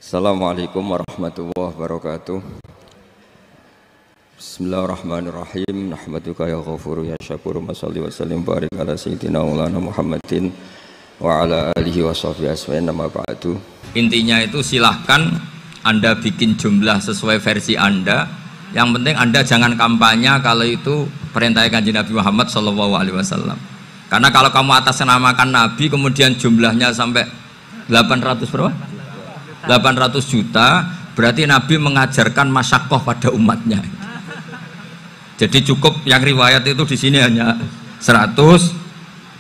Assalamualaikum warahmatullahi wabarakatuh. Bismillahirrahmanirrahim. Nahmaduka ya ghafuru ya syakuru. Mashalli wa sallim barik ala sayyidina maulana Muhammadin wa ala alihi wa sahbihi asma'in nama ba'du. Intinya itu silahkan Anda bikin jumlah sesuai versi Anda. Yang penting Anda jangan kampanye kalau itu perintah Kanjeng Nabi Muhammad SAW. Karena kalau kamu atas namakan Nabi kemudian jumlahnya sampai 800 berapa? 800 juta, berarti Nabi mengajarkan masyakoh pada umatnya. Jadi cukup yang riwayat itu di sini hanya 100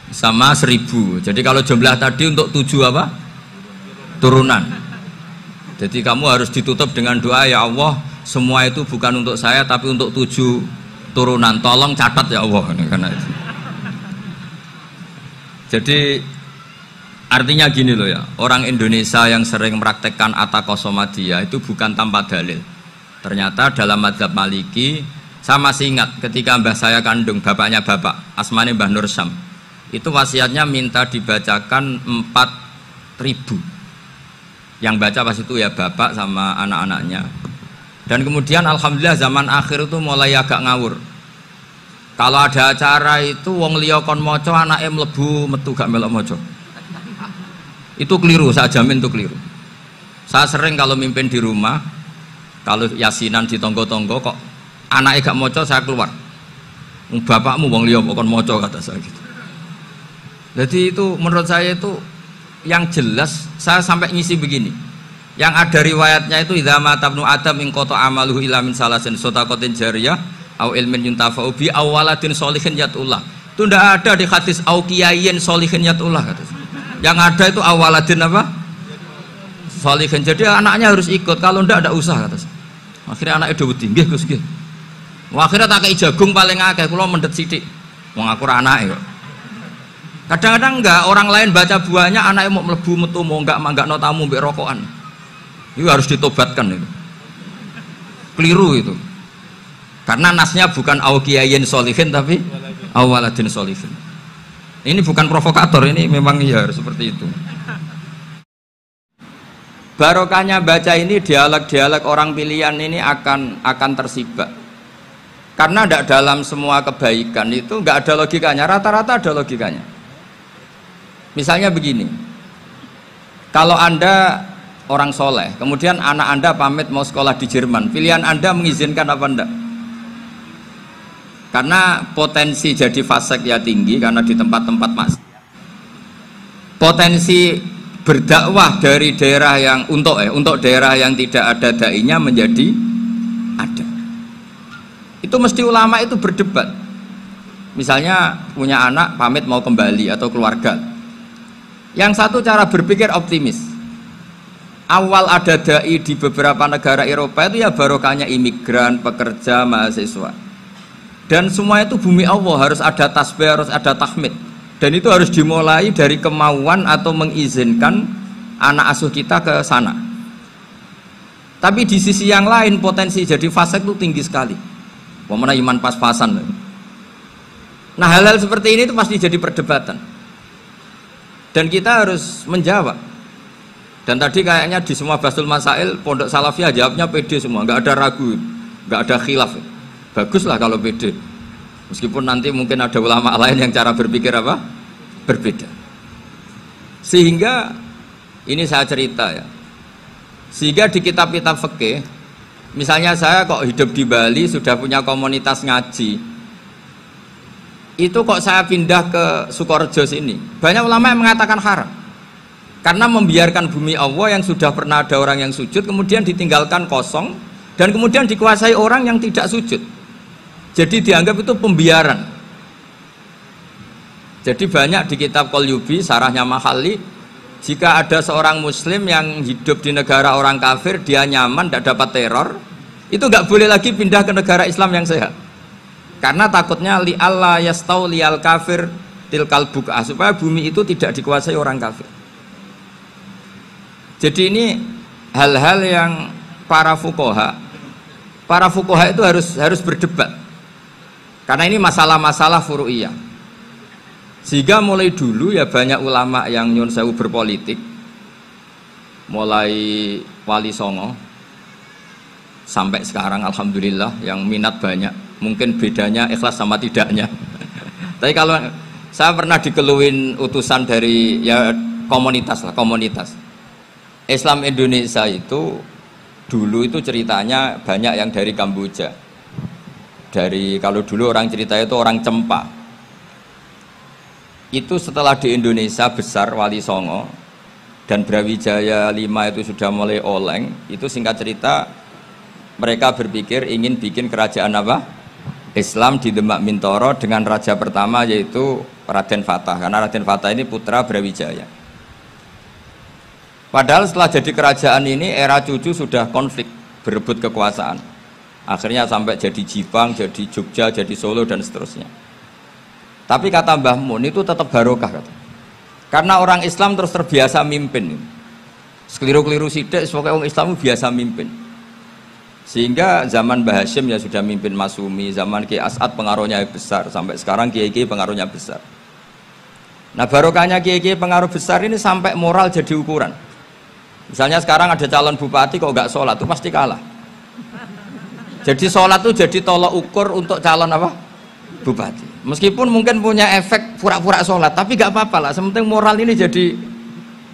sama 1000. Jadi kalau jumlah tadi untuk 7 apa? Turunan. Jadi kamu harus ditutup dengan doa, ya Allah, semua itu bukan untuk saya tapi untuk 7 turunan. Tolong catat ya Allah. Karena itu. Jadi artinya gini loh ya, orang Indonesia yang sering mempraktekkan atakosomadiyah itu bukan tanpa dalil. Ternyata dalam mazhab Maliki, saya masih ingat ketika mbah saya kandung, bapaknya bapak, asmane Mbah Nur Syam, itu wasiatnya minta dibacakan 4.000. Yang baca pas itu ya bapak sama anak-anaknya. Dan kemudian alhamdulillah zaman akhir itu mulai agak ngawur. Kalau ada acara itu wong liya kon maca anake mlebu metu gak melok maca. Itu keliru, saya jamin itu keliru. Saya sering kalau mimpin di rumah, kalau yasinan di tonggo-tonggo kok anaknya gak moco, saya keluar. Bapakmu wong liya kok moco, kata saya gitu. Jadi itu menurut saya itu yang jelas. Saya sampai ngisi begini, yang ada riwayatnya itu idza mata ibnu adam in qata amaluhu illa min salasin shadaqatin jariyah au ilmin yuntafa'u bi aw waladin sholihin yatullah. Itu ndak ada di hadis au kiyayin sholihin yatullah, kata saya. Yang ada itu awaladin apa? Sholihin. Jadi anaknya harus ikut, kalau ndak usah, kata saya. Akhirnya anaknya udah wedi, nggih Gus nggih. Akhirnya tak kei jagung paling akeh, kula mendet sithik. Wong aku ora anake kok. Kadang-kadang enggak, orang lain baca buahnya, anaknya mau mlebu metu mau enggak no tamu mbek rokokan. Itu harus ditobatkan itu. Keliru itu. Karena nasnya bukan auqiyayin sholihin tapi awaladin sholihin. Ini bukan provokator, ini memang ya seperti itu. Barokahnya baca ini, dialog-dialog orang pilihan ini akan tersibak. Karena tidak dalam semua kebaikan itu nggak ada logikanya, rata-rata ada logikanya. Misalnya begini, kalau Anda orang soleh, kemudian anak Anda pamit mau sekolah di Jerman, pilihan Anda mengizinkan apa enggak? Karena potensi jadi fasik ya tinggi, karena di tempat-tempat maksiat. Potensi berdakwah dari daerah yang untuk daerah yang tidak ada dai-nya menjadi ada. Itu mesti ulama itu berdebat. Misalnya punya anak pamit mau kembali atau keluarga. Yang satu cara berpikir optimis. Awal ada dai di beberapa negara Eropa itu ya barokahnya imigran, pekerja, mahasiswa. Dan semua itu bumi Allah, harus ada tasbih, harus ada tahmid. Dan itu harus dimulai dari kemauan atau mengizinkan anak asuh kita ke sana. Tapi di sisi yang lain potensi jadi fasik itu tinggi sekali. Pemana iman pas-pasan. Nah hal-hal seperti ini itu pasti jadi perdebatan. Dan kita harus menjawab. Dan tadi kayaknya di semua Basul Masail Pondok Salafiyah jawabnya pede semua, nggak ada ragu, nggak ada khilaf. Baguslah kalau pede. Meskipun nanti mungkin ada ulama lain yang cara berpikir apa? Berbeda. Sehingga ini saya cerita ya. Sehingga di kitab-kitab fikih, misalnya saya kok hidup di Bali sudah punya komunitas ngaji. Itu kok saya pindah ke Sukorejo sini. Banyak ulama yang mengatakan haram. Karena membiarkan bumi Allah yang sudah pernah ada orang yang sujud kemudian ditinggalkan kosong dan kemudian dikuasai orang yang tidak sujud. Jadi dianggap itu pembiaran. Jadi banyak di kitab Qalyubi, sarahnya Mahalli, jika ada seorang muslim yang hidup di negara orang kafir, dia nyaman, tidak dapat teror, itu nggak boleh lagi pindah ke negara Islam yang sehat. Karena takutnya li'alla yastau liyal kafir tilkal buk'ah, supaya bumi itu tidak dikuasai orang kafir. Jadi ini hal-hal yang para fuqaha itu harus berdebat. Karena ini masalah-masalah furu'iyah. Sehingga mulai dulu ya banyak ulama yang nyun sewu berpolitik. mulai Wali Songo sampai sekarang alhamdulillah yang minat banyak. Mungkin bedanya ikhlas sama tidaknya. Tapi kalau saya pernah dikeluhin utusan dari ya komunitas lah, komunitas Islam Indonesia itu dulu itu ceritanya banyak yang dari Kamboja. Dari kalau dulu orang cerita itu orang Cempa. Itu setelah di Indonesia besar Wali Songo dan Brawijaya 5 itu sudah mulai oleng, itu singkat cerita mereka berpikir ingin bikin kerajaan apa? Islam di Demak Mintoro dengan raja pertama yaitu Raden Fatah, karena Raden Fatah ini putra Brawijaya. Padahal setelah jadi kerajaan ini era cucu sudah konflik, berebut kekuasaan. Akhirnya sampai jadi Jipang, jadi Jogja, jadi Solo dan seterusnya. Tapi kata Mbah Mun itu tetap barokah kata. Karena orang Islam terus terbiasa mimpin. Sekeliru-keliru sidik, pokoknya orang Islam biasa mimpin. Sehingga zaman Mbah Hashim ya sudah mimpin Masumi, zaman Ki As'ad pengaruhnya besar, sampai sekarang Kiai-Kiai pengaruhnya besar. Nah barokahnya Kiai-Kiai pengaruh besar ini sampai moral jadi ukuran. Misalnya sekarang ada calon bupati kok nggak sholat, itu pasti kalah. Jadi sholat itu jadi tolok ukur untuk calon apa? Bupati. Meskipun mungkin punya efek pura-pura sholat, tapi nggak apa-apa lah. Sementing moral ini jadi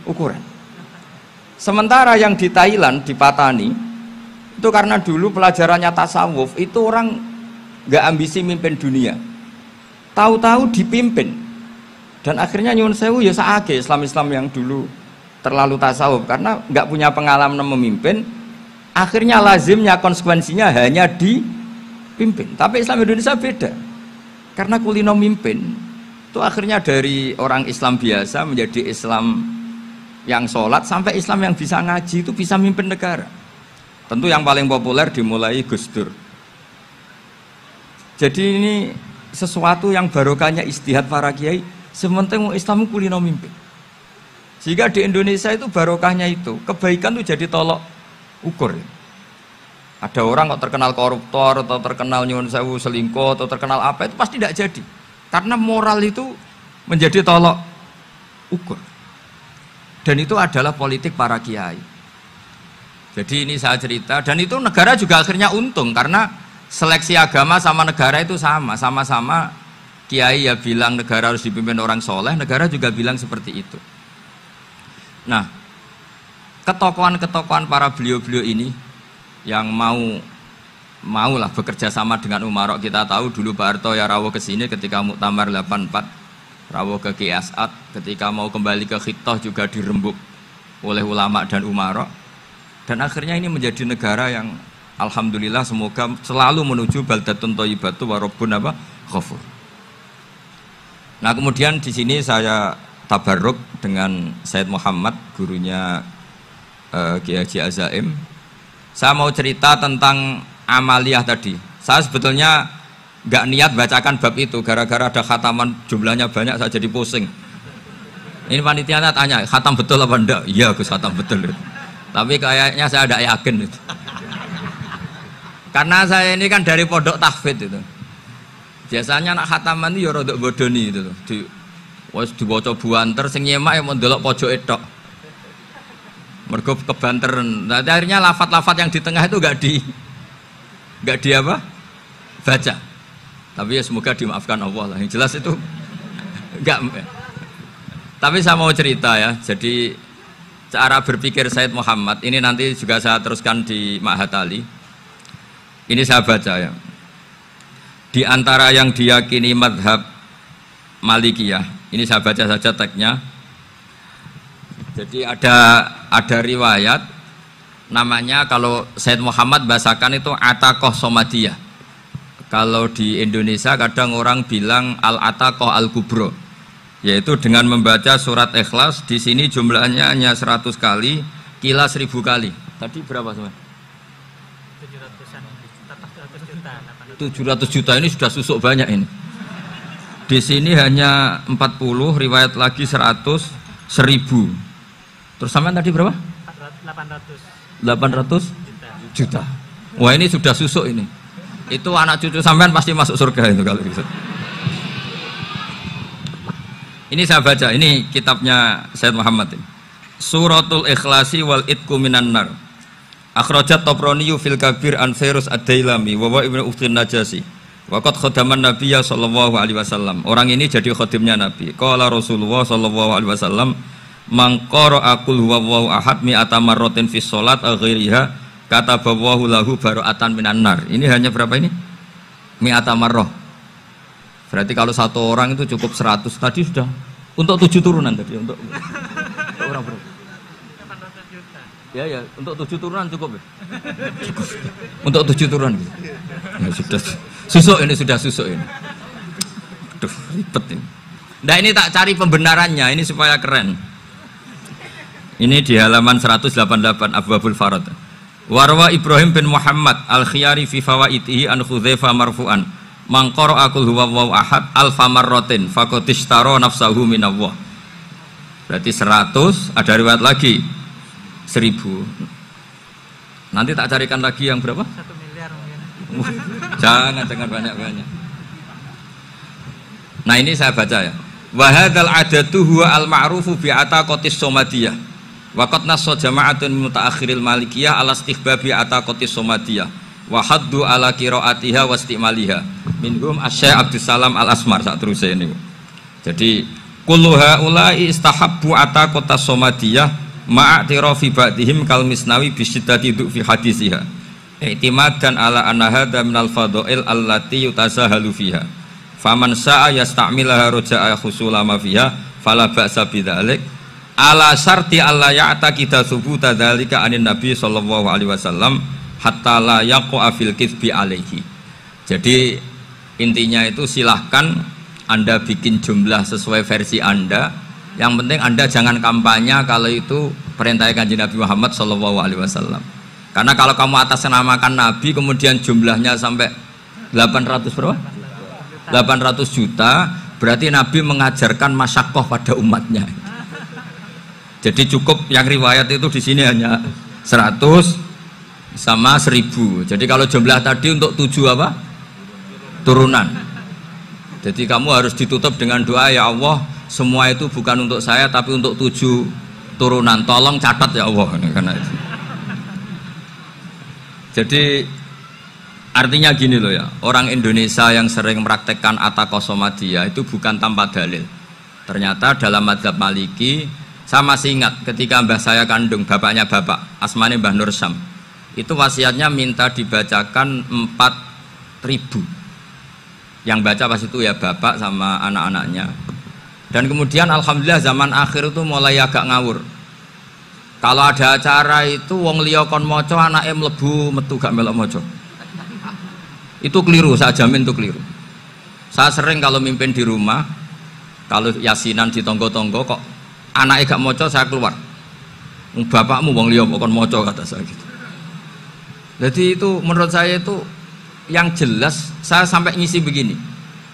ukuran. Sementara yang di Thailand, di Patani, itu karena dulu pelajarannya tasawuf, itu orang nggak ambisi mimpin dunia. Tahu-tahu dipimpin. Dan akhirnya nyuwun sewu ya saage Islam-Islam yang dulu terlalu tasawuf karena nggak punya pengalaman memimpin. Akhirnya lazimnya konsekuensinya hanya dipimpin. Tapi Islam Indonesia beda. Karena kulino mimpin itu akhirnya dari orang Islam biasa menjadi Islam yang sholat sampai Islam yang bisa ngaji itu bisa mimpin negara. Tentu yang paling populer dimulai Gus Dur. Jadi ini sesuatu yang barokahnya istihad para kiai. Sementing Islam kulino mimpin. Sehingga di Indonesia itu barokahnya itu kebaikan itu jadi tolok ukur. Ada orang kok terkenal koruptor atau terkenal nyuwun sewu selingkuh atau terkenal apa itu pasti tidak jadi. Karena moral itu menjadi tolok ukur. Dan itu adalah politik para kiai. Jadi ini saya cerita dan itu negara juga akhirnya untung karena seleksi agama sama negara itu sama-sama kiai ya bilang negara harus dipimpin orang soleh, negara juga bilang seperti itu. Nah, ketokohan-ketokohan para beliau-beliau ini yang mau lah bekerja sama dengan Umarok. Kita tahu dulu Pak Harto ya rawuh ke sini ketika Muktamar 84, rawuh ke Ki As'ad, ketika mau kembali ke Khittah juga dirembuk oleh ulama dan Umarok. Dan akhirnya ini menjadi negara yang alhamdulillah semoga selalu menuju baldatun thayyibatu wa rabbun apa? Ghafur. Nah, kemudian di sini saya tabarruk dengan Said Muhammad, gurunya Kiai Haji Azaim. Saya mau cerita tentang amaliyah tadi. Saya sebetulnya nggak niat bacakan bab itu, gara-gara ada khataman jumlahnya banyak saya jadi pusing. Ini panitianya tanya, khatam betul apa enggak? Iya Gus, khatam betul. Tapi kayaknya saya tidak yakin itu. Karena saya ini kan dari pondok tahfidz itu. Biasanya anak khataman itu ya rodok bodoni itu. Wes diwaca buanter sing nyemak ya mau ndelok pojoke tok. Mergo kebanteran. Nah, akhirnya lafat-lafat yang di tengah itu enggak di apa? Baca. Tapi ya semoga dimaafkan Allah lah. Yang jelas itu enggak. Tapi saya mau cerita ya. Jadi cara berpikir Said Muhammad ini nanti juga saya teruskan di Ma'had Ali. Ini saya baca ya. Di antara yang diyakini madhab Malikiyah, ini saya baca saja teksnya. Jadi ada riwayat namanya, kalau Said Muhammad bahasakan itu Ataqoh Somadiyah. Kalau di Indonesia kadang orang bilang Al-Ataqoh Al-Kubro, yaitu dengan membaca surat Ikhlas. Di sini jumlahnya hanya 100 kali, Kila 1000 kali. Tadi berapa semua? 700 juta, ini sudah susuk banyak ini. Di sini hanya 40, riwayat lagi 100, 1000. Terus sampai tadi berapa? 800 juta. Wah, ini sudah susuk ini. Itu anak cucu sampean pasti masuk surga itu kalau gitu. Ini saya baca, ini kitabnya Said Muhammad ini. Suratul Ikhlasi wal Itqu minan nar. Akhrajat Tabrani fil Kabir an Fairuz ad-Dailami wa wa Ibnu Ukhtin Najasi. Waqad khadaman Nabiyya sallallahu alaihi wasallam. Orang ini jadi khadimnya Nabi. Qala Rasulullah sallallahu alaihi wasallam, "Man qara'a qul huwallahu ahad mi'ata marratin fi shalat ghairiha kataballahu lahu bara'atan minan nar." Ini hanya berapa ini? Mi'ata marrah. Berarti kalau satu orang itu cukup 100. Tadi sudah untuk 7 turunan tadi untuk orang berapa? Ya, untuk 7 turunan cukup ya? Cukup. Untuk 7 turunan gitu. Ya, sudah susuk ini. Aduh, ribet ini. Nah, ini tak cari pembenarannya, ini supaya keren. Ini di halaman 188 Abwabul Farad. Warwa Ibrahim bin Muhammad Al-Khiyari fi fawaitihi an Khudzaifa marfu'an. Man qara'a qul huwallahu ahad alfa marratin faqad ishtara nafsahu minallah. Berarti 100, ada riwayat lagi 1000. Nanti tak carikan lagi yang berapa? 1 miliar mungkin. Jangan banyak-banyak. Nah, ini saya baca ya. Wa hadzal adatu huwa al-ma'rufu bi ataqatis somadiyah. Wa qad nassa jama'atun mutaakhiril malikiyah ala istihbabi ataqatis somadiyah. Wa haddu ala qiraatiha wa istimaliha. Minhum Asy-Syaikh Abdus Salam Al-Asmar sak terus ini. Jadi kullu haula'i istahabbu ataqatas somadiyah ma'atirafi ba'dihim kal misnawi bisyiddati fi hadisiha. I'timadan ala anna hadza minal fadha'il allati yutasahalu fiha. Faman sa'a yasta'milaha roja'a khusula ma fiha fala ba'sa bidzalik ala syarti alla ya'taqida thubuta dzalika anin nabi sallallahu alaihi wasallam hatta la yaqa fil kitsbi alaihi. Jadi intinya itu silahkan Anda bikin jumlah sesuai versi Anda. Yang penting Anda jangan kampanye kalau itu perintah Kanjeng Nabi Muhammad sallallahu alaihi wasallam. Karena kalau kamu atasnamakan Nabi kemudian jumlahnya sampai 800 berapa? 800 juta, berarti Nabi mengajarkan masyaqqah pada umatnya. Jadi cukup yang riwayat itu di sini hanya 100 sama 1000. Jadi kalau jumlah tadi untuk 7 apa? Turunan. Jadi kamu harus ditutup dengan doa, ya Allah, semua itu bukan untuk saya tapi untuk 7 turunan. Tolong catat ya Allah. Karena itu. Jadi artinya gini loh ya, orang Indonesia yang sering mempraktekkan ataqosomadiyah itu bukan tanpa dalil. Ternyata dalam madzhab Maliki, saya masih ingat ketika mbah saya kandung, bapaknya bapak, asmane Mbah Nur Syam, itu wasiatnya minta dibacakan 4000. Yang baca pas itu ya bapak sama anak-anaknya. Dan kemudian alhamdulillah zaman akhir itu mulai agak ngawur. Kalau ada acara itu wong liya kon maca anake mlebu metu gak melok maca. Itu keliru, saya jamin itu keliru. Saya sering kalau mimpin di rumah, kalau yasinan di tonggo-tonggo kok anaknya gak maca, saya keluar. Bapakmu wong liya kon maca, kata saya gitu. Jadi itu menurut saya itu yang jelas. Saya sampai ngisi begini,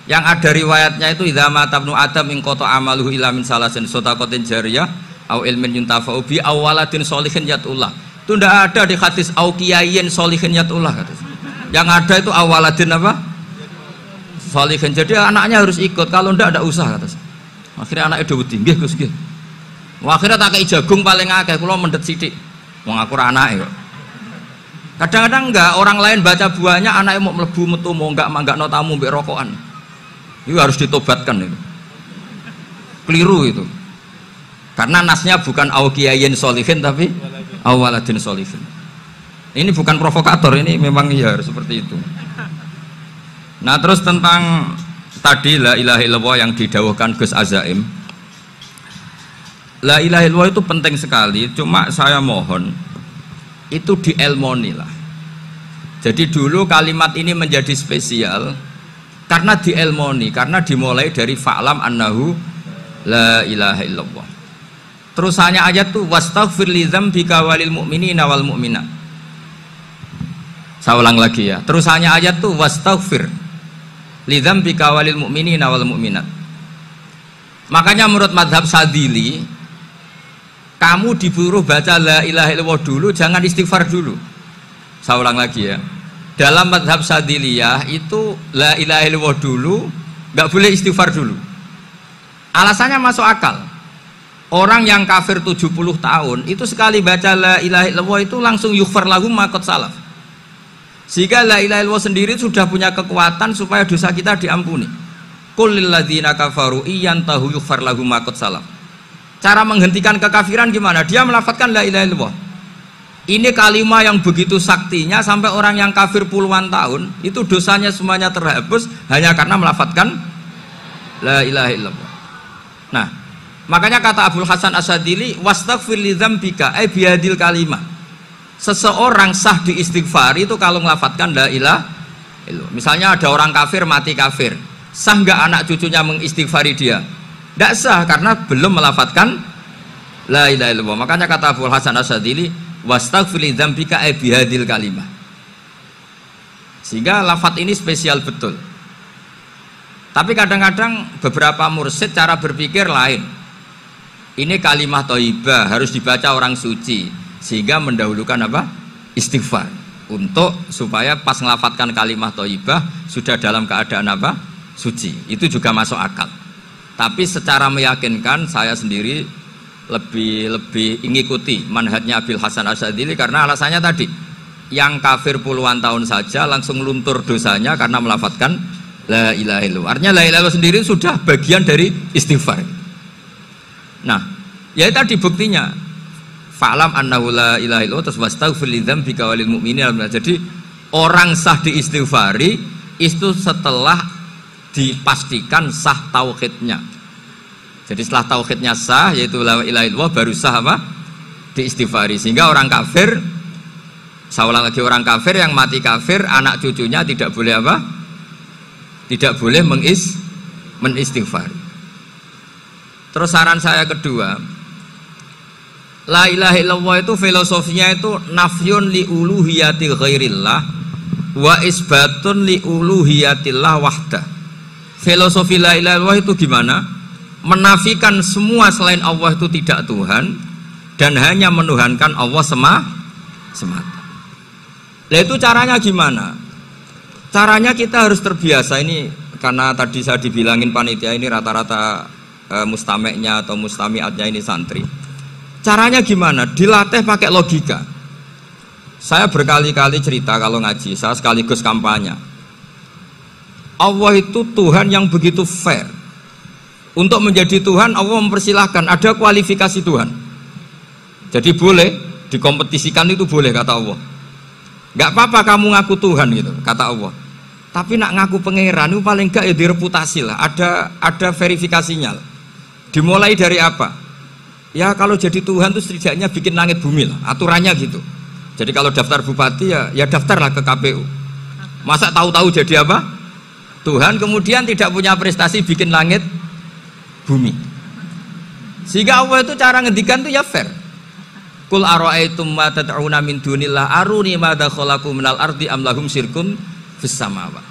yang ada riwayatnya itu idza mata ibnu adam in qata amaluhu illa min salasin shadaqatin jariyah au ilmin yuntafa'u bi aw waladin sholihin yatullah. Itu ndak ada di hadis au kiyayin sholihin yatullah, kata. Yang ada itu awaladin apa? Sholihin. Jadi anaknya harus ikut, kalau ndak usah, kata. Akhirnya anaknya udah wedi, nggih Gus nggih. Akhirnya tak kei jagung paling akeh, kula mendet sithik. Wong aku ra anake kok. Kadang-kadang enggak, orang lain baca buahnya, anaknya mau mlebu metu mau enggak no tamu mbek rokokan. Itu harus ditobatkan itu. Keliru itu. Karena nasnya bukan auqiyayin sholihin tapi awaladin sholihin. Ini bukan provokator, ini memang ya seperti itu. Nah, terus tentang tadi la ilaha illallah yang didawuhkan Gus Azaim. La ilaha illallah itu penting sekali, cuma saya mohon itu dielmoni lah. Jadi dulu kalimat ini menjadi spesial karena dielmoni, karena dimulai dari fa'lam annahu la ilaha illallah. Terusannya ayat tuh wastaghfir li dzambika walil mu'minina wal mu'minat. Saya ulang lagi ya. Terusannya ayat tuh wastaghfir li dzambika walil mu'minina wal mu'minat. Makanya menurut mazhab Sadili, kamu disuruh baca la ilaha illallah dulu, jangan istighfar dulu. Saya ulang lagi ya. Dalam mazhab Sadiliyah itu la ilaha illallah dulu, nggak boleh istighfar dulu. Alasannya masuk akal. Orang yang kafir 70 tahun itu sekali baca la ilaha illallah itu langsung yughfar lahum ma qad salaf. Sehingga la ilaha illallah sendiri sudah punya kekuatan supaya dosa kita diampuni. Qul lil ladzina kafaru iyantahu yughfar lahum ma qad salaf. Cara menghentikan kekafiran gimana? Dia melafadzkan la ilaha illallah. Ini kalimat yang begitu saktinya sampai orang yang kafir puluhan tahun itu dosanya semuanya terhapus hanya karena melafadzkan la ilaha illallah. Nah, makanya kata Abul Hasan Asyadzili, wastaghfir li dzambika ay bihadil kalimah. Seseorang sah diistighfar itu kalau melafadzkan la ilaha illallah. Misalnya ada orang kafir mati kafir, sah nggak anak cucunya mengistighfari dia? Tidak sah karena belum melafadzkan la ilaha illallah. Makanya kata Abul Hasan Asyadzili, wastaghfir li dzambika ay bihadil kalimah. Sehingga lafadz ini spesial betul. Tapi kadang-kadang beberapa mursyid cara berpikir lain. Ini kalimah thayyibah harus dibaca orang suci sehingga mendahulukan apa? Istighfar untuk supaya pas ngelafatkan kalimah thayyibah sudah dalam keadaan apa? Suci. Itu juga masuk akal. Tapi secara meyakinkan saya sendiri lebih mengikuti manhajnya Abil Hasan Asyadzili karena alasannya tadi yang kafir puluhan tahun saja langsung luntur dosanya karena melafatkan la ilaha illallah. Artinya la ilaha illallah sendiri sudah bagian dari istighfar. Nah, ya tadi buktinya fa'lam annahu la ilaha illallah terus wastaghfir li dzambika walil mu'minin. Jadi orang sah diistighfari itu setelah dipastikan sah tauhidnya. Jadi setelah tauhidnya sah yaitu la ilaha illallah baru sah apa? Diistighfari. Sehingga orang kafir, saya ulang lagi, orang kafir yang mati kafir anak cucunya tidak boleh apa? Tidak boleh menistighfar. Terus saran saya kedua, la ilaha illallah itu filosofinya itu nafyun li uluhiyati ghairillah wa isbatun li uluhiyatillah wahdah. Filosofi la ilaha illallah itu gimana? Menafikan semua selain Allah itu tidak Tuhan dan hanya menuhankan Allah semata. Nah itu caranya gimana? Caranya kita harus terbiasa ini karena tadi saya dibilangin panitia ini rata-rata mustameknya atau mustamiatnya ini santri. Caranya gimana? Dilatih pakai logika. Saya berkali-kali cerita kalau ngaji, saya sekaligus kampanye. Allah itu Tuhan yang begitu fair. Untuk menjadi Tuhan Allah mempersilahkan, ada kualifikasi Tuhan. Jadi boleh dikompetisikan itu boleh kata Allah. Gak apa-apa kamu ngaku Tuhan gitu kata Allah. Tapi nak ngaku pangeran itu paling gak ya direputasi lah, ada verifikasinya. Dimulai dari apa? Ya kalau jadi Tuhan itu setidaknya bikin langit bumi lah, aturannya gitu. Jadi kalau daftar bupati ya daftarlah ke KPU. Masa tahu-tahu jadi apa? Tuhan kemudian tidak punya prestasi bikin langit bumi. Sehingga Allah itu cara ngendikan itu ya fair. Qul ara'aitum ma tad'una min dunillah aruni madza khalaqu minal ardi am lahum syirkun fis samawat.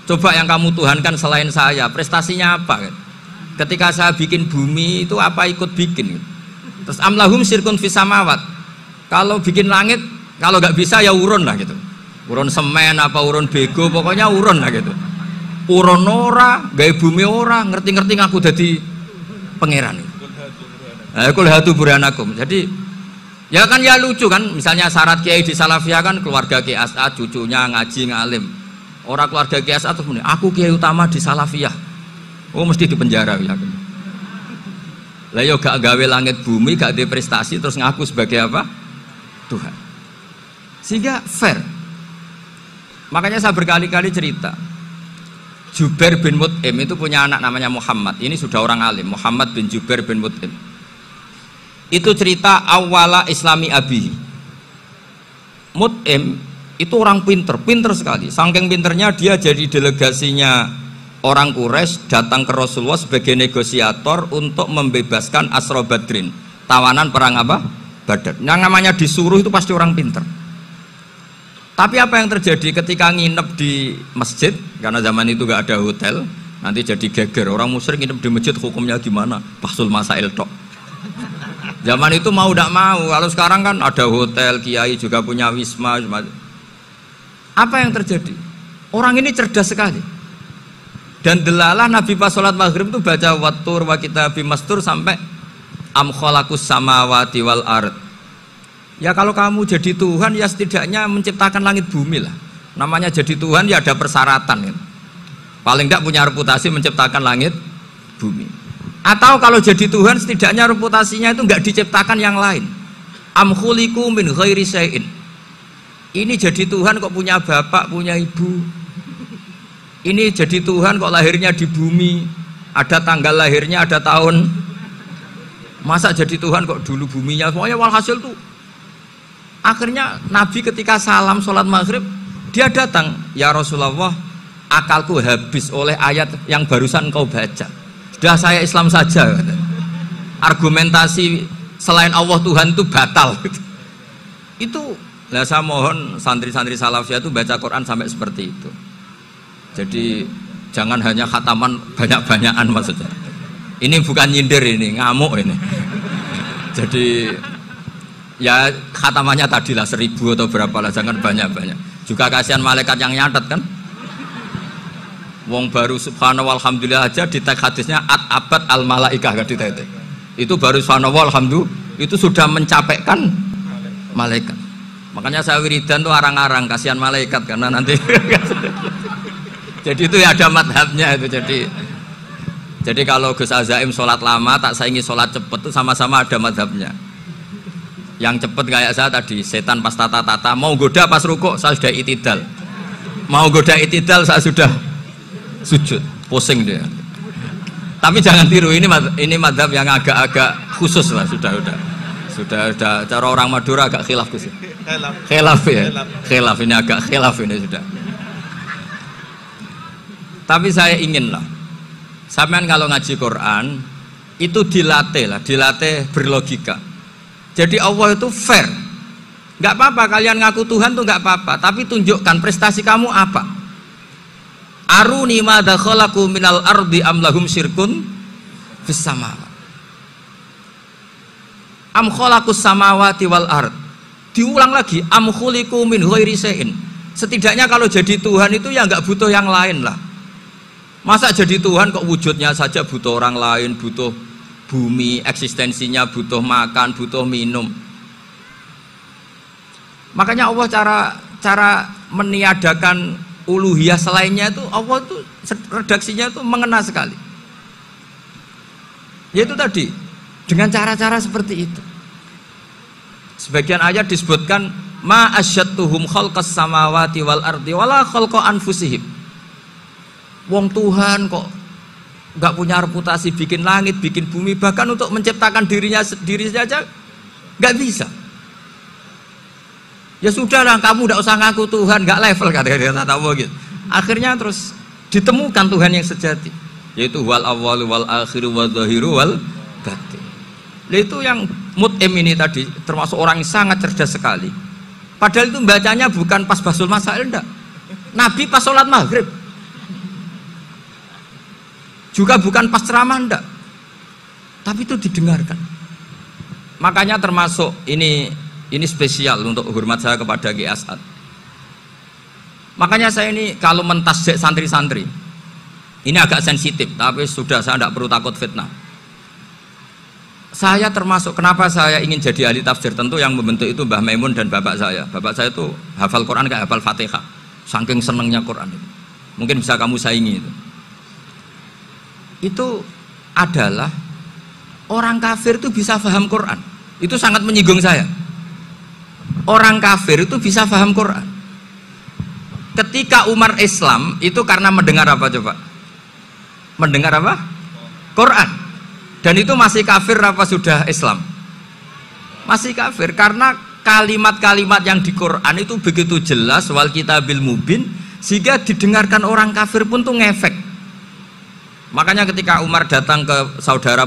Coba yang kamu tuhankan selain saya, prestasinya apa kan? Ketika saya bikin bumi itu apa ikut bikin? Terus am lahum syirkun fis samawat. Kalau bikin langit, kalau nggak bisa ya urun lah gitu. Urun semen apa urun bego, pokoknya urun lah gitu. Urun ora, gawe bumi ora, ngerti-ngerti ngaku dadi pangeran. Kul hatu burhanakum. Jadi ya kan ya lucu kan, misalnya syarat kiai di Salafiyah kan keluarga Kiai As'ad, cucunya ngaji ngalim. Orang keluarga Kiai As'ad terus muni, aku kiai utama di Salafiyah. Oh mesti dipenjara ya. Lah yo gak gawe langit bumi, gak ada prestasi terus ngaku sebagai apa? Tuhan. Sehingga fair. Makanya saya berkali-kali cerita. Jubair bin Mut'im itu punya anak namanya Muhammad. Ini sudah orang alim, Muhammad bin Jubair bin Mut'im. Itu cerita awala islami abihi. Mut'im itu orang pinter sekali. Saking pinternya dia jadi delegasinya orang Quraisy datang ke Rasulullah sebagai negosiator untuk membebaskan Asra Badrin, tawanan perang apa? Badar. Yang namanya disuruh itu pasti orang pinter. Tapi apa yang terjadi ketika nginep di masjid? Karena zaman itu gak ada hotel, nanti jadi geger. Orang musyrik nginep di masjid hukumnya gimana? Bahsul masail tok. Zaman itu mau tidak mau, kalau sekarang kan ada hotel, kiai juga punya wisma. Apa yang terjadi? Orang ini cerdas sekali. Dan delalah Nabi pas sholat maghrib itu baca wattur wa kitabim mastur sampai Am khalaqus samawati wal ard. Ya kalau kamu jadi Tuhan ya setidaknya menciptakan langit bumi lah. Namanya jadi Tuhan ya ada persyaratan kan. Paling tidak punya reputasi menciptakan langit bumi. Atau kalau jadi Tuhan setidaknya reputasinya itu enggak diciptakan yang lain. Am khuliqu min ghairi syai'in. Ini jadi Tuhan kok punya bapak, punya ibu. Ini jadi Tuhan kok lahirnya di bumi, ada tanggal lahirnya, ada tahun. Masa jadi Tuhan kok dulu buminya semuanya walhasil tuh. Akhirnya Nabi ketika salam sholat maghrib dia datang, ya Rasulullah, akalku habis oleh ayat yang barusan kau baca. Sudah saya Islam saja. Argumentasi selain Allah Tuhan itu batal. Itu, lah saya mohon santri-santri salafiyah itu baca Quran sampai seperti itu. Jadi jangan hanya khataman banyak-banyakan maksudnya. Ini bukan nyindir ini, ngamuk ini. Jadi ya khatamannya tadilah 1000 atau berapa lah, jangan banyak-banyak. Juga kasihan malaikat yang nyatet kan. Wong baru subhanallah alhamdulillah aja di teks hadisnya abad al malaikah kan di teks. Itu baru subhanallah alhamdulillah itu sudah mencapaikan malaikat. Makanya saya wiridan tuh arang-arang kasihan malaikat karena nanti jadi itu ya ada madhabnya itu. Jadi kalau Gus Azaim sholat lama tak saingi sholat cepet itu sama-sama ada madhabnya. Yang cepet kayak saya tadi, setan pas tata-tata, mau goda pas rukuk saya sudah itidal, mau goda itidal saya sudah sujud, pusing dia. Tapi jangan tiru, ini madhab yang agak-agak khusus lah, sudah cara orang Madura agak khilaf khusus. Khilaf ya, khilaf ini agak khilaf ini sudah. Tapi saya ingin lah, sampean kalau ngaji Quran itu dilatih berlogika. Jadi Allah itu fair, nggak apa-apa kalian ngaku Tuhan tuh nggak apa-apa, tapi tunjukkan prestasi kamu apa. Aruni madza khalaqu minal ardi am lahum syirkun fis samawati. Am khalaqus samawati wal ard. Diulang lagi, am khuliqu min ghairi syai'in. Setidaknya kalau jadi Tuhan itu ya nggak butuh yang lain lah. Masa jadi Tuhan kok wujudnya saja butuh orang lain, butuh bumi, eksistensinya butuh makan, butuh minum. Makanya Allah cara meniadakan uluhiyah selainnya itu Allah itu redaksinya itu mengena sekali. Yaitu tadi dengan cara-cara seperti itu. Sebagian ayat disebutkan ma asyattuhum khalqas samawati wal ardi wala khalqa anfusihim. Wong Tuhan kok nggak punya reputasi bikin langit, bikin bumi, bahkan untuk menciptakan diri saja nggak bisa. Ya sudahlah, kamu nggak usah ngaku Tuhan, nggak level kata-kata Allah gitu. Akhirnya terus ditemukan Tuhan yang sejati, yaitu wal awwalu wal akhiru wal zahiru wal batin. Itu yang mut'im ini tadi termasuk orang yang sangat cerdas sekali. Padahal itu bacanya bukan pas basul masail, enggak. Nabi pas sholat maghrib. Juga bukan pas ceramah, enggak. Tapi itu didengarkan. Makanya termasuk ini spesial untuk hormat saya kepada Ki As'ad. Makanya saya ini kalau mentasjek santri-santri, ini agak sensitif, tapi sudah saya tidak perlu takut fitnah. Saya termasuk, kenapa saya ingin jadi ahli tafsir, tentu yang membentuk itu Mbah Maimun dan bapak saya. Bapak saya itu hafal Quran kayak hafal Fatihah, saking senengnya Quran itu. Mungkin bisa kamu saingi itu. Itu adalah orang kafir itu bisa paham Quran. Itu sangat menyinggung saya. Orang kafir itu bisa paham Quran. Ketika Umar Islam itu karena mendengar apa coba? Mendengar apa? Quran. Dan itu masih kafir apa sudah Islam? Masih kafir karena kalimat-kalimat yang di Quran itu begitu jelas wal kitabil mubin sehingga didengarkan orang kafir pun tuh ngefek. Makanya ketika Umar datang ke saudari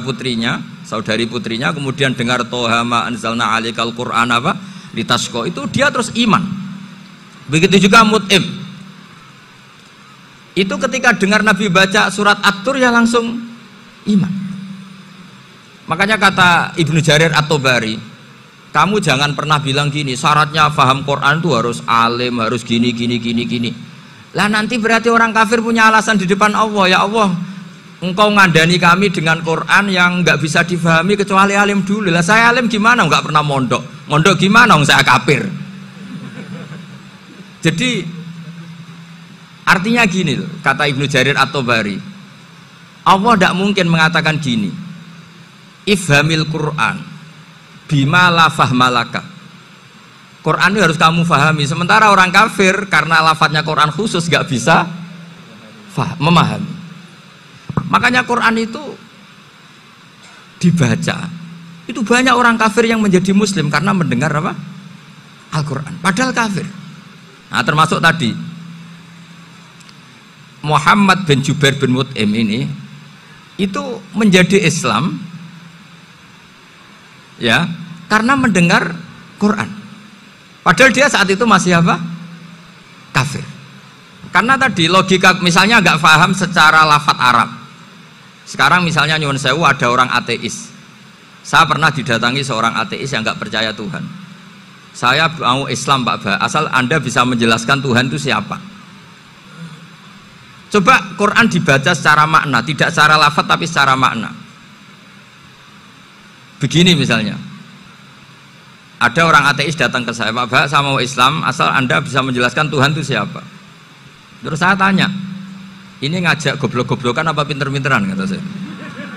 putrinya, kemudian dengar Toha ma anzalna alikal Qur'an apa litasqa, itu dia terus iman. Begitu juga Mut'im. Itu ketika dengar Nabi baca surat At-Tur ya langsung iman. Makanya kata Ibnu Jarir At-Tabari, kamu jangan pernah bilang gini, syaratnya paham Quran itu harus alim, harus gini. Lah nanti berarti orang kafir punya alasan di depan Allah, ya Allah, engkau ngandani kami dengan Quran yang nggak bisa difahami kecuali alim dulu. Lah saya alim gimana? Nggak pernah mondok. Mondok gimana? Saya kafir. Jadi artinya gini loh, kata Ibnu Jarir At-Tabari, Allah tidak mungkin mengatakan gini, ifhamil Quran bima la fahmalaka. Quran itu harus kamu fahami. Sementara orang kafir karena lafadznya Quran khusus nggak bisa memahami. Makanya Quran itu dibaca. Itu banyak orang kafir yang menjadi Muslim karena mendengar apa? Al-Quran. Padahal kafir. Nah, termasuk tadi Muhammad bin Jubair bin Mut'im ini itu menjadi Islam ya karena mendengar Quran. Padahal dia saat itu masih apa? Kafir. Karena tadi logika misalnya nggak paham secara lafadz Arab. Sekarang misalnya nyuwun sewu ada orang ateis. Saya pernah didatangi seorang ateis yang nggak percaya Tuhan. Saya mau Islam Pak Ba, asal Anda bisa menjelaskan Tuhan itu siapa. Coba Quran dibaca secara makna, tidak secara lafadz tapi secara makna. Begini misalnya, ada orang ateis datang ke saya, Pak Ba, saya mau Islam, asal Anda bisa menjelaskan Tuhan itu siapa. Terus saya tanya, ini ngajak goblok-goblokan apa pinter-pinteran, kata saya.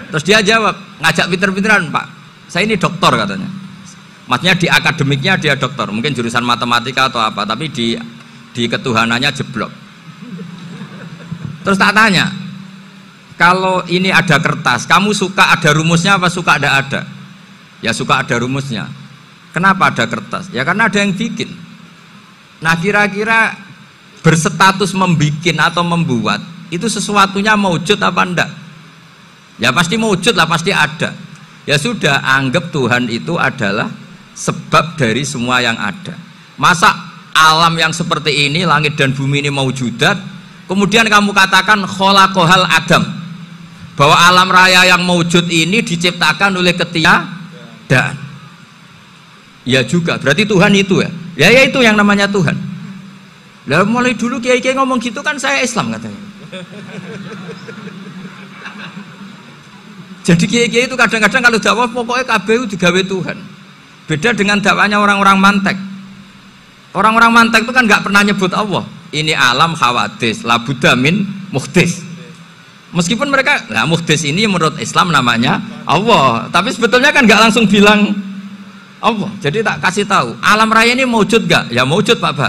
Terus dia jawab, ngajak pinter-pinteran Pak, saya ini doktor katanya. Maksudnya di akademiknya dia doktor, mungkin jurusan matematika atau apa, tapi di ketuhanannya jeblok. Terus tak tanya, kalau ini ada kertas, kamu suka ada rumusnya apa suka ada? Ya suka ada rumusnya. Kenapa ada kertas? Ya karena ada yang bikin. Nah kira-kira berstatus membikin atau membuat itu sesuatunya maujud apa enggak? Ya pasti maujud lah, pasti ada. Ya sudah, anggap Tuhan itu adalah sebab dari semua yang ada. Masa alam yang seperti ini, langit dan bumi ini maujudat, kemudian kamu katakan kholaqohal adam, bahwa alam raya yang maujud ini diciptakan oleh ketiadaan. Ya juga, berarti Tuhan itu ya. Ya itu yang namanya Tuhan. Lah mulai dulu kiai-kiai ngomong gitu kan saya Islam katanya. Jadi kiai-kiai itu kadang-kadang kalau dakwah pokoknya KBU digawe Tuhan. Beda dengan dakwanya orang-orang mantek. Orang-orang mantek itu kan nggak pernah nyebut Allah. Ini alam hawadis, la budda min muhdis. Meskipun mereka, nah muhdis ini menurut Islam namanya Allah, tapi sebetulnya kan nggak langsung bilang Allah. Jadi tak kasih tahu, alam raya ini maujud gak? Ya maujud Pak Ba.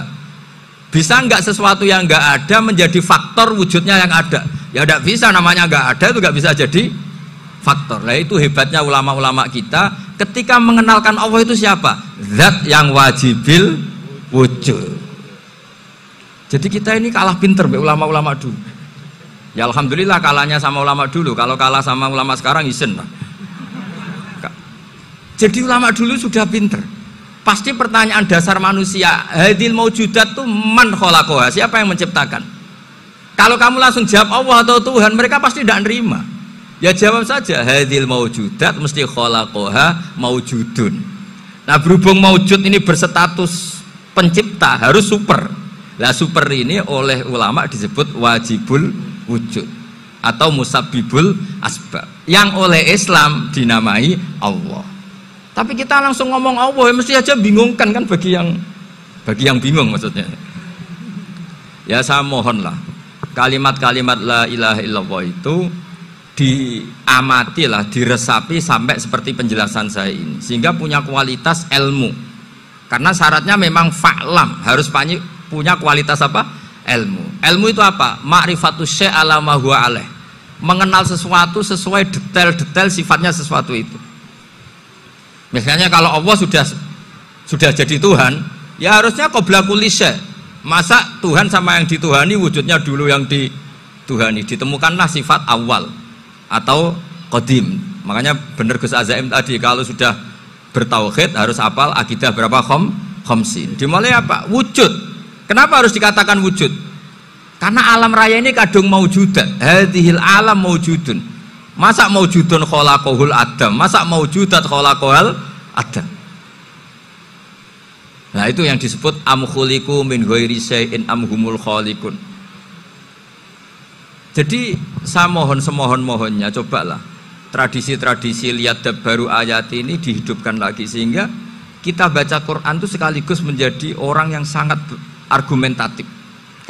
Bisa nggak sesuatu yang nggak ada menjadi faktor wujudnya yang ada? Ya tidak bisa, namanya nggak ada itu nggak bisa jadi faktor. Nah itu hebatnya ulama-ulama kita ketika mengenalkan Allah itu siapa? Zat yang wajibil wujud. Jadi kita ini kalah pinter ulama-ulama dulu. Ya alhamdulillah kalahnya sama ulama dulu. Kalau kalah sama ulama sekarang isen lah. Jadi ulama dulu sudah pinter. Pasti pertanyaan dasar manusia, hadil maujudat itu man kholaqoha, siapa yang menciptakan? Kalau kamu langsung jawab Allah atau Tuhan, mereka pasti tidak nerima. Ya jawab saja, hadil maujudat mesti kholaqoha maujudun. Nah berhubung maujud ini berstatus pencipta, harus super. Lah super ini oleh ulama disebut wajibul wujud atau musabbibul asbab, yang oleh Islam dinamai Allah. Tapi kita langsung ngomong Allah, ya mesti aja bingungkan kan bagi yang bingung maksudnya. Ya saya mohonlah kalimat-kalimat la ilaha illallah itu diamatilah, diresapi sampai seperti penjelasan saya ini, sehingga punya kualitas ilmu. Karena syaratnya memang fa'lam, harus punya kualitas apa? Ilmu. Ilmu itu apa? Ma'rifatus syai' ala ma huwa alaih. Mengenal sesuatu sesuai detail-detail sifatnya sesuatu itu. Misalnya kalau Allah sudah jadi Tuhan, ya harusnya qabla kulli syai'. Masa Tuhan sama yang dituhani wujudnya dulu yang dituhani? Ditemukanlah sifat awal atau qadim. Makanya benar Gus Azaim tadi, kalau sudah bertauhid harus hafal akidah berapa khamsin. Dimulai apa? Wujud. Kenapa harus dikatakan wujud? Karena alam raya ini kadung maujudat. Hadhil alam maujudun. Masa maujudun kholaqohul adam, masa maujudat kholaqohal adam. Nah itu yang disebut am khuliqu min ghairi syai'in am humul khaliqun. Jadi saya mohon semohon-mohonnya, cobalah tradisi-tradisi lihat baru ayat ini dihidupkan lagi, sehingga kita baca Quran itu sekaligus menjadi orang yang sangat argumentatif.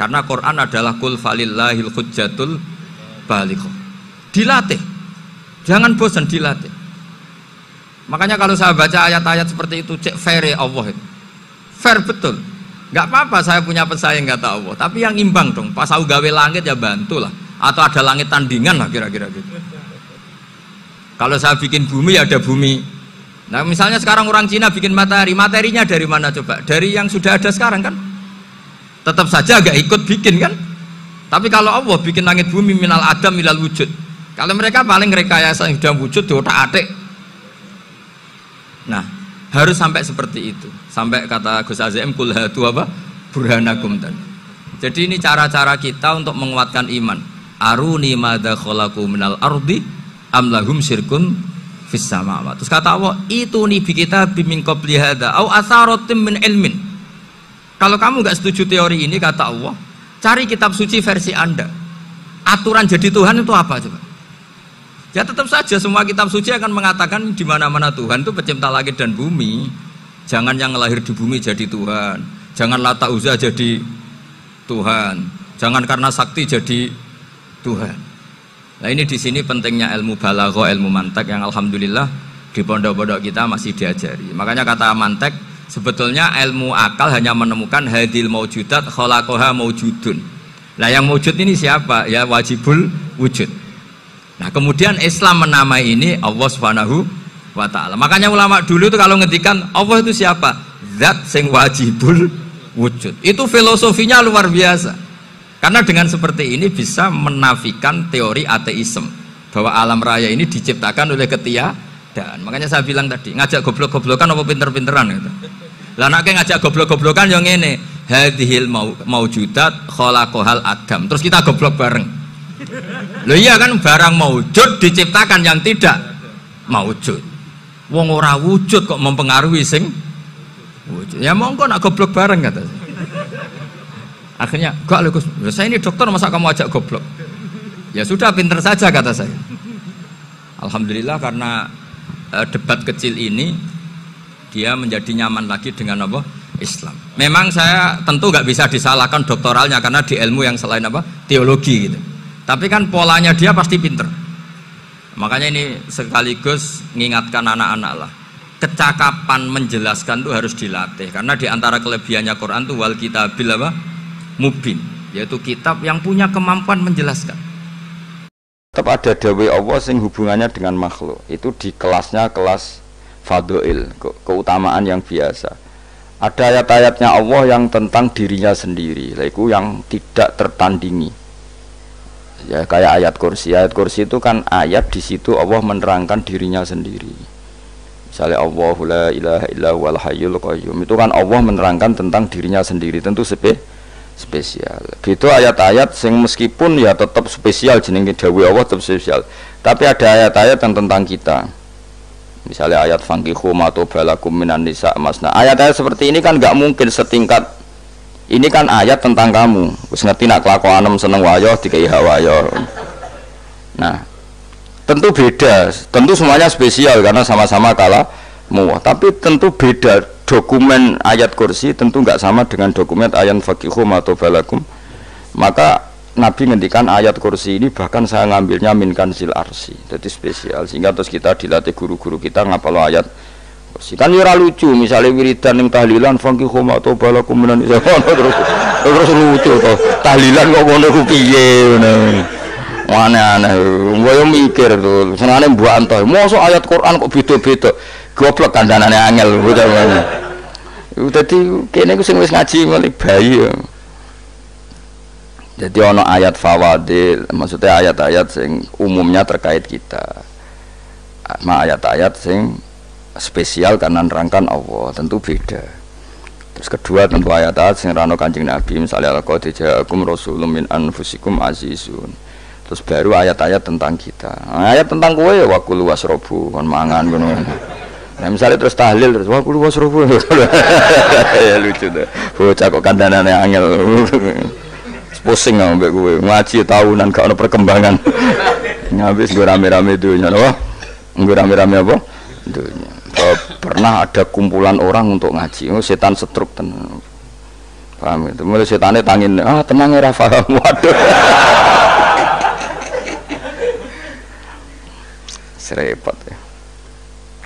Karena Quran adalah qul falillahil hujjatul balighah. Dilatih, jangan bosan dilatih. Makanya kalau saya baca ayat-ayat seperti itu, cek fair Allah itu. Fair betul. Nggak apa-apa saya punya pesaing kata Allah, tapi yang imbang dong. Pas aku gawe langit ya bantulah, atau ada langit tandingan lah kira-kira gitu. Kalau saya bikin bumi ya ada bumi. Nah misalnya sekarang orang Cina bikin matahari, materinya dari mana coba? Dari yang sudah ada sekarang kan? Tetap saja agak ikut bikin kan? Tapi kalau Allah bikin langit bumi minal adam minal wujud, kalau mereka paling rekayasa yang sudah wujud di otak-atik. Nah harus sampai seperti itu, sampai kata Gus Azim kul hatu apa burhanakum tadi. Jadi ini cara-cara kita untuk menguatkan iman. Aruni madza khalaqu minal ardi am lahum syirkun fis samawati. Terus kata Allah, itu nih bi kitabim min qabli hadza au atharatim min ilmin. Kalau kamu nggak setuju teori ini, kata Allah, cari kitab suci versi Anda. Aturan jadi Tuhan itu apa coba? Ya tetap saja semua kitab suci akan mengatakan di mana-mana Tuhan itu pencipta langit dan bumi. Jangan yang lahir di bumi jadi Tuhan. Jangan Lata Uzza jadi Tuhan. Jangan karena sakti jadi Tuhan. Nah ini di sini pentingnya ilmu balaghah, ilmu mantek yang alhamdulillah di pondok-pondok kita masih diajari. Makanya kata mantek, sebetulnya ilmu akal hanya menemukan hadil maujudat khalaqaha maujudun. Nah yang maujud ini siapa? Ya wajibul wujud. Nah kemudian Islam menamai ini Allah Subhanahu wa ta'ala. Makanya ulama dulu itu kalau ngendikan Allah itu siapa? Zat sing wajibul wujud. Itu filosofinya luar biasa. Karena dengan seperti ini bisa menafikan teori ateisme bahwa alam raya ini diciptakan oleh ketiadaan. Makanya saya bilang tadi, ngajak goblok-goblokan apa pinter-pinteran gitu. Lah nek ngajak goblok-goblokan yang ngene, hadhil maujudat khalaqahal adam. Terus kita goblok bareng. Loh iya kan, barang maujud diciptakan yang tidak maujud. Wong ora wujud kok mempengaruhi sing wujud. Ya monggo nak goblok bareng kata. Akhirnya, gak lho Gus, saya ini dokter masa kamu ajak goblok? Ya sudah, pinter saja kata saya. Alhamdulillah karena debat kecil ini dia menjadi nyaman lagi dengan apa? Islam. Memang saya tentu gak bisa disalahkan doktoralnya karena di ilmu yang selain apa? Teologi gitu. Tapi kan polanya dia pasti pinter. Makanya ini sekaligus mengingatkan anak-anak lah. Kecakapan menjelaskan itu harus dilatih. Karena di antara kelebihannya Quran itu wal kitabil apa? Mubin, yaitu kitab yang punya kemampuan menjelaskan. Tetap ada dawai Allah sing hubungannya dengan makhluk. Itu di kelasnya kelas fadhil, keutamaan yang biasa. Ada ayat-ayatnya Allah yang tentang dirinya sendiri, yaitu yang tidak tertandingi. Ya kayak ayat kursi. Ayat kursi itu kan ayat di situ Allah menerangkan dirinya sendiri. Misalnya Allahu la ilaha illa huwal hayyul qayyum. Itu kan Allah menerangkan tentang dirinya sendiri, tentu spesial. Gitu ayat-ayat sing meskipun ya tetap spesial jenenge dawuh Allah tetap spesial. Tapi ada ayat-ayat yang tentang kita. Misalnya ayat fankihu ma tobalakum minan nisa masna. Ayat-ayat seperti ini kan nggak mungkin setingkat. Ini kan ayat tentang kamu. Wis ngerti nak kelakuanem seneng wayo dikai hawayo. Nah, tentu beda. Tentu semuanya spesial karena sama-sama kalamu. Tapi tentu beda. Dokumen ayat kursi tentu nggak sama dengan dokumen ayat fakihum atau balakum. Maka Nabi ngendikan ayat kursi ini bahkan saya ngambilnya min kanzil arsi, jadi spesial, sehingga terus kita dilatih guru-guru kita ngapal ayat kursi. Kan ya lucu, misalnya wiridan yang tahlilan fakihum atau balakum minan nisa terus lucu tuh tahlilan kok ngono ku piye ngono. Aneh-aneh, gue mikir tuh, senangnya buat antoh. Masa ayat Quran kok beda-beda, goblok kandhanane angel, udah. Jadi kayaknya gue sing wis ngaji mulai bayi. Jadi ono ayat fawadil, maksudnya ayat-ayat sing umumnya terkait kita. Ayat-ayat sing spesial karena nerangkan Allah, tentu beda. Terus kedua tentu ayat-ayat sing rano Kanjeng Nabi, misalnya laqad ja'akum rasulun min anfusikum azizun. Terus baru ayat-ayat tentang kita. Nah, ayat tentang kowe ya wakulu wasrobu kon mangan ngono. Nah misalnya terus tahlil terus wakulu wasrobu. Ya lucu tuh. Bocah kok kandhanane angel. Pusing ambek kowe. Ngaji tahunan gak ono perkembangan. Ngabis gue rame-rame dunya apa? Gue rame-rame apa? Dunya. Pernah ada kumpulan orang untuk ngaji. Oh, setan setruk tenan. Paham itu? Mulai setannya tangin, tenang ya Rafa. Waduh. Serepot ya.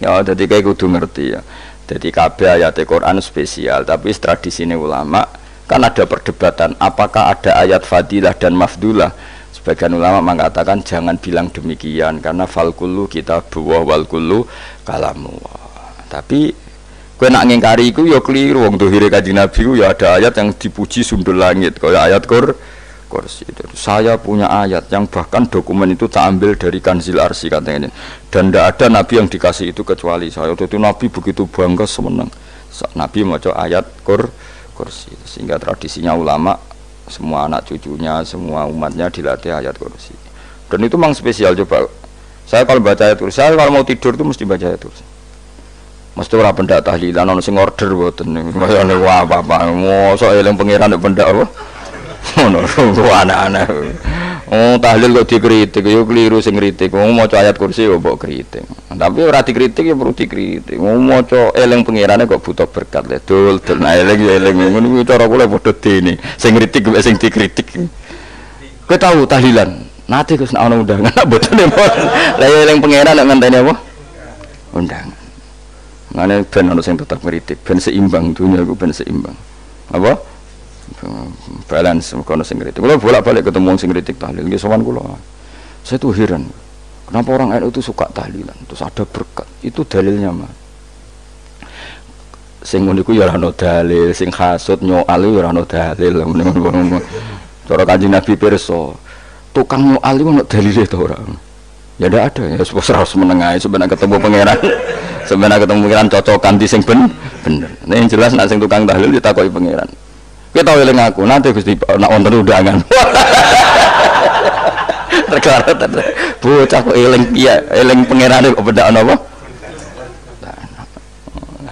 Ya, jadi kayak kudu ngerti ya. Jadi kabeh ayat Al-Quran spesial, tapi tradisi ini ulama kan ada perdebatan apakah ada ayat fadilah dan mafdulah. Sebagian ulama mengatakan jangan bilang demikian karena fal kullu kitabullah wal kullu kalamullah. Tapi kowe nak ngingkari iku ya keliru, wong dohire Kanjeng Nabi ku ya ada ayat yang dipuji sundul langit kaya ayat kursi. Saya punya ayat yang bahkan dokumen itu tak ambil dari Kanzil Arsy katanya ini. Dan tidak ada nabi yang dikasih itu kecuali saya. Itu nabi begitu bangga semenang. Nabi maca ayat kursi. Sehingga tradisinya ulama semua anak cucunya, semua umatnya dilatih ayat kursi. Dan itu memang spesial coba. Saya kalau baca ayat kursi, saya kalau mau tidur itu mesti baca ayat kursi. Mesti ora pendak tahlilan ono sing order mboten. Masane wah apa-apa. Mosok eling pangeran nek pendak apa? Ono anak-anak. Oh tahlil kok dikritik yo keliru sing kritik. Wong maca ayat kursi yo mbok kritik. Tapi ora dikritik ya perlu dikritik. Wong maca eling pangerane kok butuh berkat le. Dul nah eling yo eling ngono kuwi cara kula padha dene. Sing kritik sing dikritik. Kowe tahu tahlilan? Nate Gus nek ana undangan mboten. Lah eling pangeran nek ngenteni apa? Undangan. Ngene ben ono sing tetep ngritik, ben seimbang dunia iku ben seimbang. Apa? Balance kono sing ngritik. Kula bolak-balik ketemu sing ngritik tahlil nggih sowan kula. Saya tuh heran. Kenapa orang NU itu suka tahlilan? Terus ada berkat. Itu dalilnya mah. Sing ngono iku ya ora ono dalil, sing hasud nyoal ya ora ono dalil. Ngono-ngono. Cara Kanjeng Nabi pirsa, tukang nyoal iku ono dalile to ora? Ya ndak ada ya harus menengahi sebenarnya ketemu pangeran. Sebenarnya ketemu pangeran cocokan di sing bener. Nah yang jelas nak sing tukang tahlil ditakoki pangeran. Kowe tau eling aku nanti Gusti nak wonten undangan. Terkara bocah kok eling piye? Eling pangerane kok bedak ana apa?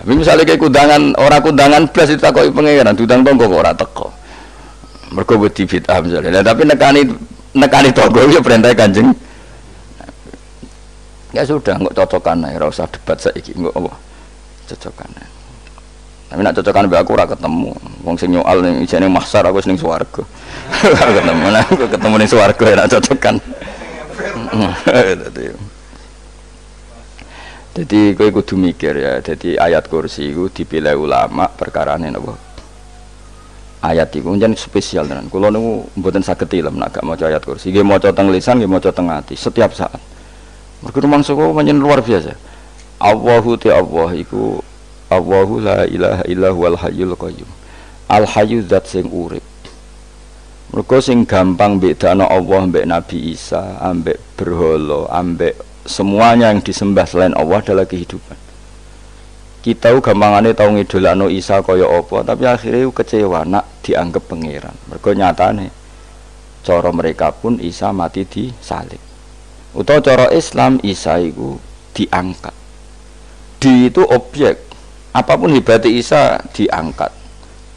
Tapi misalnya kayak kundangan blas ditakoki pangeran, diundang tonggo kok ora teko. Mergo wedi bid'ah misalnya. Tapi nekani tonggo ya perintah Kanjeng. Ya sudah, nggak cocokan aja, nggak usah debat saiki, nggak apa, cocokan. Tapi nak cocokan be aku ora ketemu, wong sing nyoal ning isine mahsyar aku ning swarga. Ketemu ning swarga ya nak cocokan. Jadi kowe kudu mikir ya, jadi ayat kursi iku dipilih ulama perkarane napa? Ayat iku njen spesial tenan. Kula niku mboten saged ilem nek gak maca ayat kursi. Nggih maca teng lisan, nggih maca teng ati setiap saat. Mergo mangsa kok pancen luar biasa. Allahu ta'ala iku Allahu la ilaha illa huwal hayyul qayyum. Al hayyu zat sing urip. Mergo sing gampang bedano Allah mbek Nabi Isa, ambek berhala, ambek semuanya yang disembah selain Allah adalah kehidupan. Kita gampangane tau ngidolakno Isa kaya apa, tapi akhirnya kecewa nak dianggap pangeran. Mergo nyatane cara mereka pun Isa mati disalib. Utawa cara Islam Isa itu diangkat. Di itu objek. Apapun hebat Isa diangkat,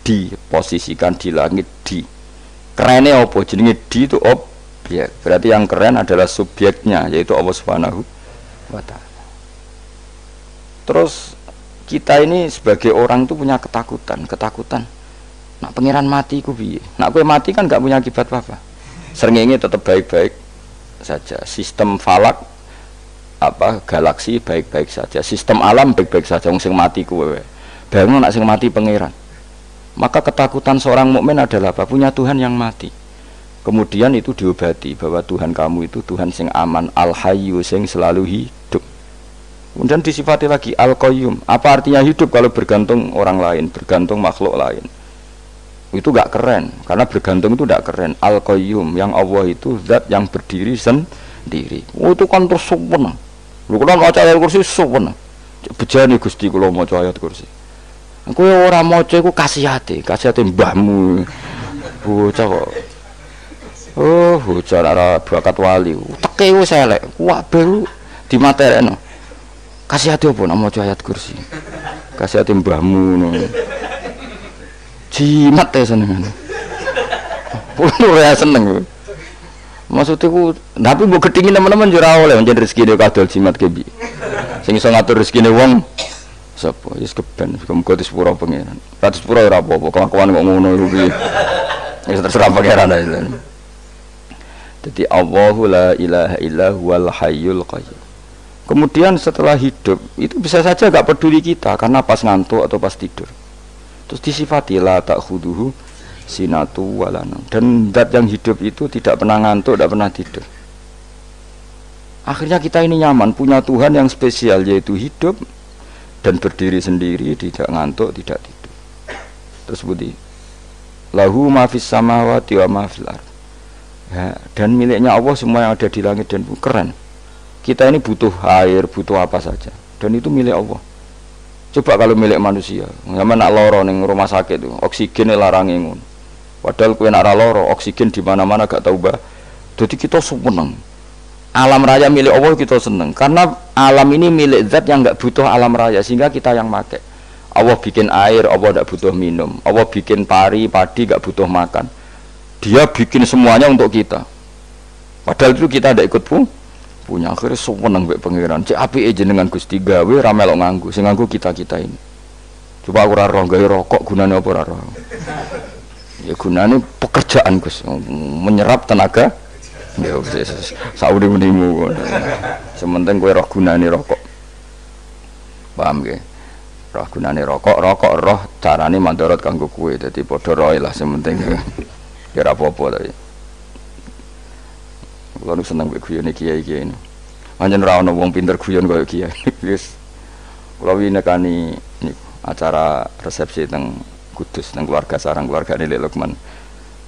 diposisikan di langit di. Kerennya apa? Jenenge di itu objek. Berarti yang keren adalah subjeknya, yaitu Allah Subhanahu wa Ta'ala. Terus kita ini sebagai orang itu punya ketakutan. Nak pangeran mati ku piye? Nak kowe mati kan gak punya akibat apa-apa. Srengenge tetap baik-baik saja, sistem falak galaksi baik-baik saja, sistem alam baik-baik saja. Wong sing mati kuwe bayangno nak sing mati pangeran. Maka ketakutan seorang mukmin adalah apa? Punya Tuhan yang mati. Kemudian itu diobati bahwa Tuhan kamu itu Tuhan sing aman, al-hayyu sing selalu hidup. Kemudian disifati lagi al-qayyum. Apa artinya hidup kalau bergantung orang lain, bergantung makhluk lain? Itu gak keren, karena bergantung itu gak keren. Al-Qayyum, yang Allah itu zat yang berdiri sendiri. Oh itu kan terus sempurna. Lu kalau mau ayat kursi sempurna. Bejane Gusti kalau mau ayat kursi. Aku orang mau aku kasih hati mbahmu. Bocah kok. Oh bocah arah bakat wali. Teke wis elek. Wah baru di materekno. Kasih hati apa nak mau ayat kursi. Kasih hati mbahmu. Jimat ya senengan. Pulau ya seneng. Maksudnya ku, tapi mau ketingin teman-teman jurah oleh menjadi rezeki dia kadal jimat kebi. Sing iso ngatur rezeki wong. Sapa? Yes keben, muga disepuro pangeran. Ratus pura ora apa-apa, kelakuan kok ngono iku piye. Wis terserah pangeran ae. Jadi Allahu la ilaha illa huwal hayyul qayyum. Kemudian setelah hidup itu bisa saja gak peduli kita karena pas ngantuk atau pas tidur. Terus disifati la ta'khuduhu sinatu walana. Dan zat yang hidup itu tidak pernah ngantuk, tidak pernah tidur. Akhirnya kita ini nyaman punya Tuhan yang spesial yaitu hidup dan berdiri sendiri, tidak ngantuk, tidak tidur. Terus budi lahu ma fis samawati wa ma fil ardh. Ya, dan miliknya Allah semua yang ada di langit dan bumi. Keren. Kita ini butuh air, butuh apa saja, dan itu milik Allah. Coba kalau milik manusia, sama nak loro ning rumah sakit itu, oksigen larange ngono. Padahal kowe nak loro, oksigen di mana-mana gak tahu bah. Jadi kita seneng. Alam raya milik Allah kita seneng, karena alam ini milik zat yang gak butuh alam raya, sehingga kita yang make. Allah bikin air, Allah gak butuh minum. Allah bikin padi gak butuh makan. Dia bikin semuanya untuk kita. Padahal itu kita tidak ikut punya. Akhirnya seneng mbek pangeran. Cek apike jenengan Gusti gawe ra melok nganggo. Sing nganggo kita-kita ini. Coba aku ora roh gawe rokok gunane apa ora roh. Ya gunane pekerjaan Gus, menyerap tenaga. Ya wis sauri-unimu. Sementing kowe roh gunane rokok. Paham nggih? Roh gunane rokok roh carane mandorot kanggo kowe. Dadi padha roe lah sementing. Ya apa-apa tapi. Kalau seneng gue guyon kiai-kiai ini, hanya nerawon wong pinter guyon kaya kiai. Wis, kalau ini nekani acara resepsi teng Kudus, teng keluarga sarang keluarga Nilai Lukman,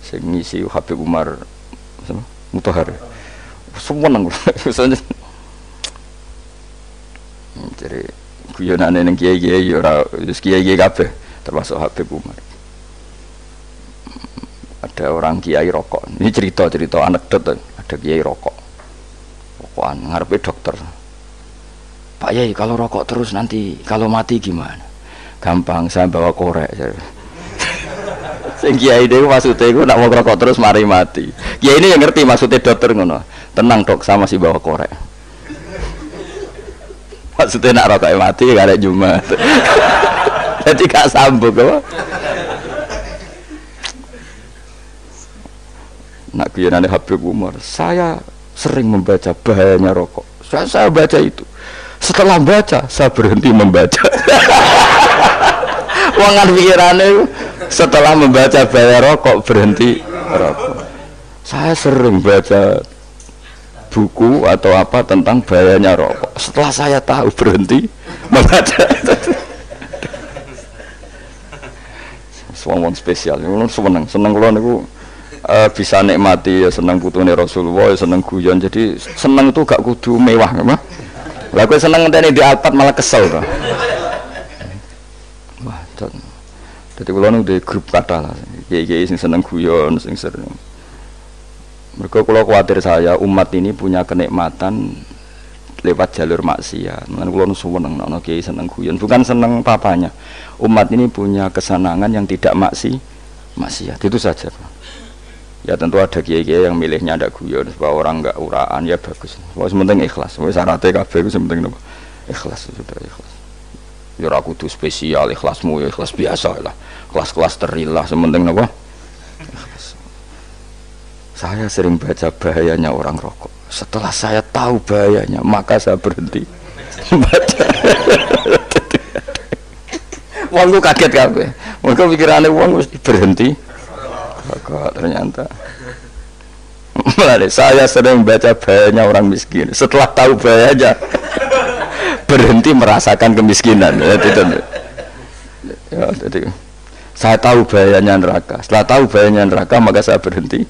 sing ngisi Habib Umar, Mutahar, semua nang, jadi guyonane neng kiai-kiai, ora, kiai-kiai kabeh, termasuk Habib Umar. Ada orang kiai rokok, ini cerita anekdot. Ada kiai rokokan ngarepe dokter. Pak Yai, kalau rokok terus nanti kalau mati gimana? Gampang, saya bawa korek. Sing kiai dhewe maksudnya iku nak mau rokok terus mari mati. Kiai ini yang ngerti maksudnya dokter ngono. Tenang dok, saya masih bawa korek. Maksudnya nak rokoknya mati gak ada Jumat. Jadi gak sambung apa? Nak kuyonane Habib Umar, saya sering membaca bahayanya rokok. Saya baca itu. Setelah baca, saya berhenti membaca. Wangan pikirannya setelah membaca bahaya rokok berhenti rokok. Saya sering baca buku atau apa tentang bahayanya rokok. Setelah saya tahu berhenti membaca. Wong spesial, seneng kula niku. Bisa nikmati ya seneng putune Rasulullah, ya seneng guyon. Jadi seneng itu gak kudu mewah, mah. Lah kowe seneng ngenteni di Alphard malah kesel to. Wah, dadi kula nu di grup kathah lah. Kiai-kiai sing seneng guyon, sing sering. Mergo kula kuwatir saya umat ini punya kenikmatan lewat jalur maksiat. Mulane kula nu seneng ana kiai seneng guyon, bukan seneng papanya. Umat ini punya kesenangan yang tidak maksiat. Itu saja, Pak. Ya tentu ada kiai-kiai yang milihnya ada guyon supaya orang enggak uraan, ya bagus. Wes penting ikhlas. Wes syaratnya kabeh iku penting napa? Ikhlas, sudah ikhlas. Ya ora kudu spesial, ikhlasmu ya ikhlas biasa lah. Kelas-kelas terilah sementing napa? Ikhlas. Saya sering baca bahayanya orang rokok. Setelah saya tahu bahayanya, maka saya berhenti baca. Wong kaget kabeh. Mergo pikirane wong mesti berhenti. Kok ternyata saya sering baca bahayanya orang miskin. Setelah tahu bahayanya berhenti merasakan kemiskinan. Jadi saya tahu bahayanya neraka. Setelah tahu bahayanya neraka maka saya berhenti.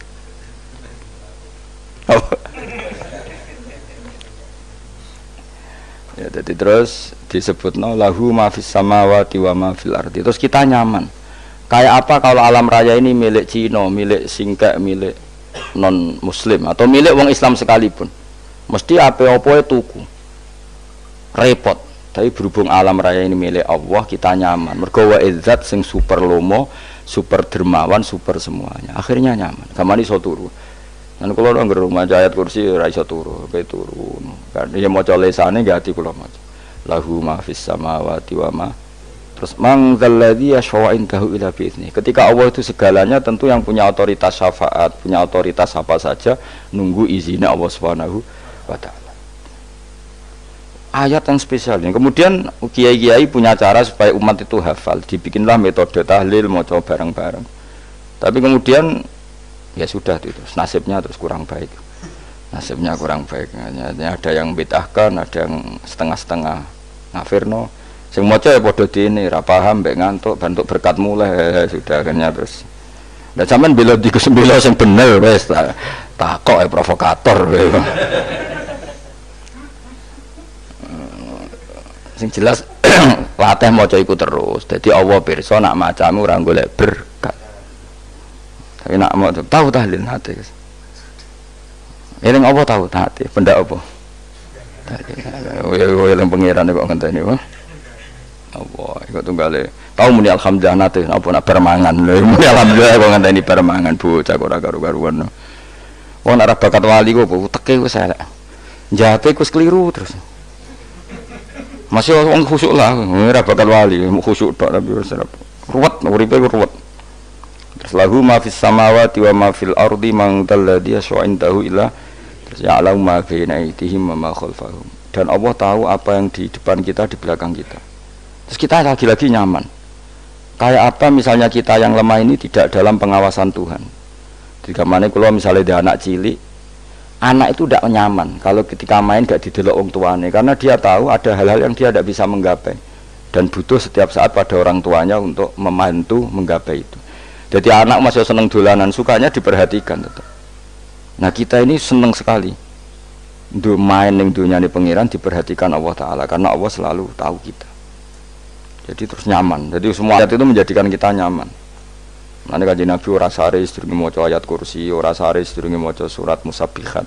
Ya, jadi terus disebutno lahu ma fis samawati wa ma fil ardi. Terus kita nyaman. Kayak apa kalau alam raya ini milik Cina, milik Singkek, milik non Muslim atau milik wong Islam sekalipun, mesti apa-apa tuku, repot. Tapi berhubung alam raya ini milik Allah, kita nyaman. Mergo wa izzat sing super lomo super dermawan, super semuanya. Akhirnya nyaman. Kamane iso turu. Lan kula nang rumah ayat kursi ora iso turu, kae turu. Kan ya maca lesane nggih ati kula maca. Lahu ma fis samawati wa ma. Terus man dzalladzi yashfa'u indahu illa bi'izni. Ketika Allah itu segalanya, tentu yang punya otoritas syafaat, punya otoritas apa saja nunggu izinnya Allah Subhanahu wa taala. Ayat yang spesial ini. Kemudian kiai-kiai punya cara supaya umat itu hafal, dibikinlah metode tahlil maca bareng-bareng. Tapi kemudian ya sudah itu nasibnya terus kurang baik, nasibnya kurang baik. Ada yang bid'ahkan, ada yang setengah-setengah ngafirno, sing maca ya padha dene ra paham mbek ngantuk bentuk berkat mulai sudah akhirnya terus dan sampean bela bela sing bener wis takok provokator sing jelas latih maca iku terus. Jadi Allah pirsa nak macamu ora golek berkat. Tapi nak mau tahu tahlil hati. Eling apa tahu hati? Benda apa? Tahlil. Yang pengiran kok ngenteni wae. Apa iku tunggale. Tahu muni alhamdulillah nate apa nak permangan. Muni alhamdulillah kok ngenteni permangan bocah ora karo-karuan. Wong ora bakat wali kok teke wis elek. Jape wis keliru terus. Masih wong khusyuk lah, ora bakat wali, khusyuk tok tapi wis ruwet, uripe ruwet. Lahu ma fis samawati wa ma fil ardi man dalladhi yash'indahu illa terus ya'lamu ma baina aydihim wa ma khalfahum. Dan Allah tahu apa yang di depan kita, di belakang kita. Terus kita lagi-lagi nyaman. Kayak apa misalnya kita yang lemah ini tidak dalam pengawasan Tuhan. Jika mana kalau misalnya ada anak cilik, anak itu tidak nyaman kalau ketika main gak didelok wong tuane, karena dia tahu ada hal-hal yang dia tidak bisa menggapai dan butuh setiap saat pada orang tuanya untuk membantu menggapai itu. Jadi anak masih seneng dolanan, sukanya diperhatikan tetap. Nah kita ini seneng sekali untuk main yang dunia ini pengiran diperhatikan Allah Ta'ala, karena Allah selalu tahu kita. Jadi terus nyaman. Jadi semua ayat itu menjadikan kita nyaman. Nanti kajian Nabi ora sare sedurunge maca ayat kursi, ora sare sedurunge maca surat musabbihat.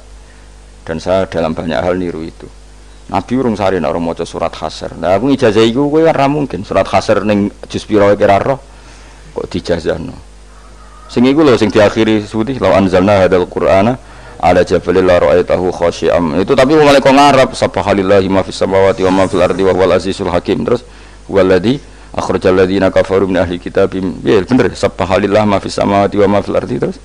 Dan saya dalam banyak hal niru itu. Nabi urung sare nek ora maca surat Hasyr. Nah aku ijazah iku kowe ora mungkin surat Hasyr ning juz pira kira roh kok dijazahno. Sing iku lho sing diakhiri suti law anzalna hadzal qur'ana ala jabalil la ra'aitahu khashi'am. Itu tapi mulai kok ngarep subhanallahi ma fis samawati wa ma fil ardi wa huwal azizul hakim. Terus waladzi akhrajal ladzina kafaru min ahli kitabim. Ya bener subhanallahi ma fis samawati wa ma fil ardi terus.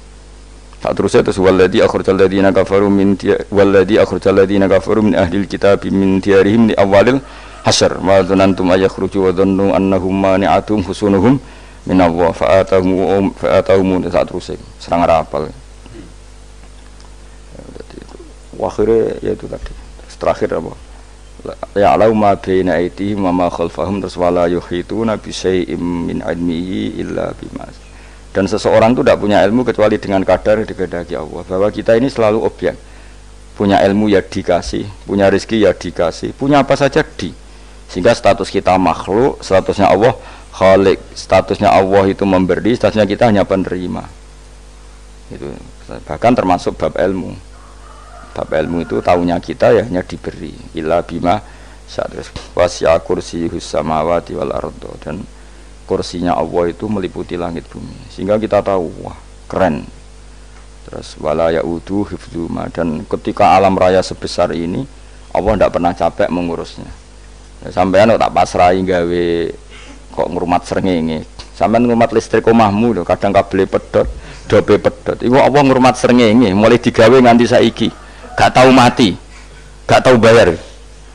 Tak terusnya terus waladzi akhrajal ladzina kafaru min waladzi akhrajal ladzina kafaru min ahli kitabim min diyarihim li awalil hasyr. Ma dzanantum ayakhruju wa dhannu annahum mani'atum husunuhum min Allah fa'atahum saat terus serang rapal. Akhirnya yaitu tadi terakhir apa ya alau ma baina aydihim wa ma khalfahum terus wala yuhituna bi syai'im min ilmihi illa bima. Dan seseorang itu tidak punya ilmu kecuali dengan kadar dikehendaki Allah, bahwa kita ini selalu objek. Punya ilmu ya dikasih, punya rezeki ya dikasih, punya apa saja di. Sehingga status kita makhluk, statusnya Allah Khalik, statusnya Allah itu memberi, statusnya kita hanya penerima. Itu bahkan termasuk bab ilmu. Bab ilmu itu tahunya kita ya hanya diberi. Illa bima terus wasya kursiyus samawati wal ardo, dan kursinya Allah itu meliputi langit bumi. Sehingga kita tahu wah keren. Terus wala yaudu hifdzuma, dan ketika alam raya sebesar ini Allah tidak pernah capek mengurusnya. Ya, sampean tak pasrahi gawe kok ngrumat srengenge. Sampeyan ngrumat listrik omahmu lho, kadang kabel pedhot, dobe pedhot. Iku apa ngrumat srengenge mulai digawe nganti saiki. Gak tahu mati. Gak tahu bayar.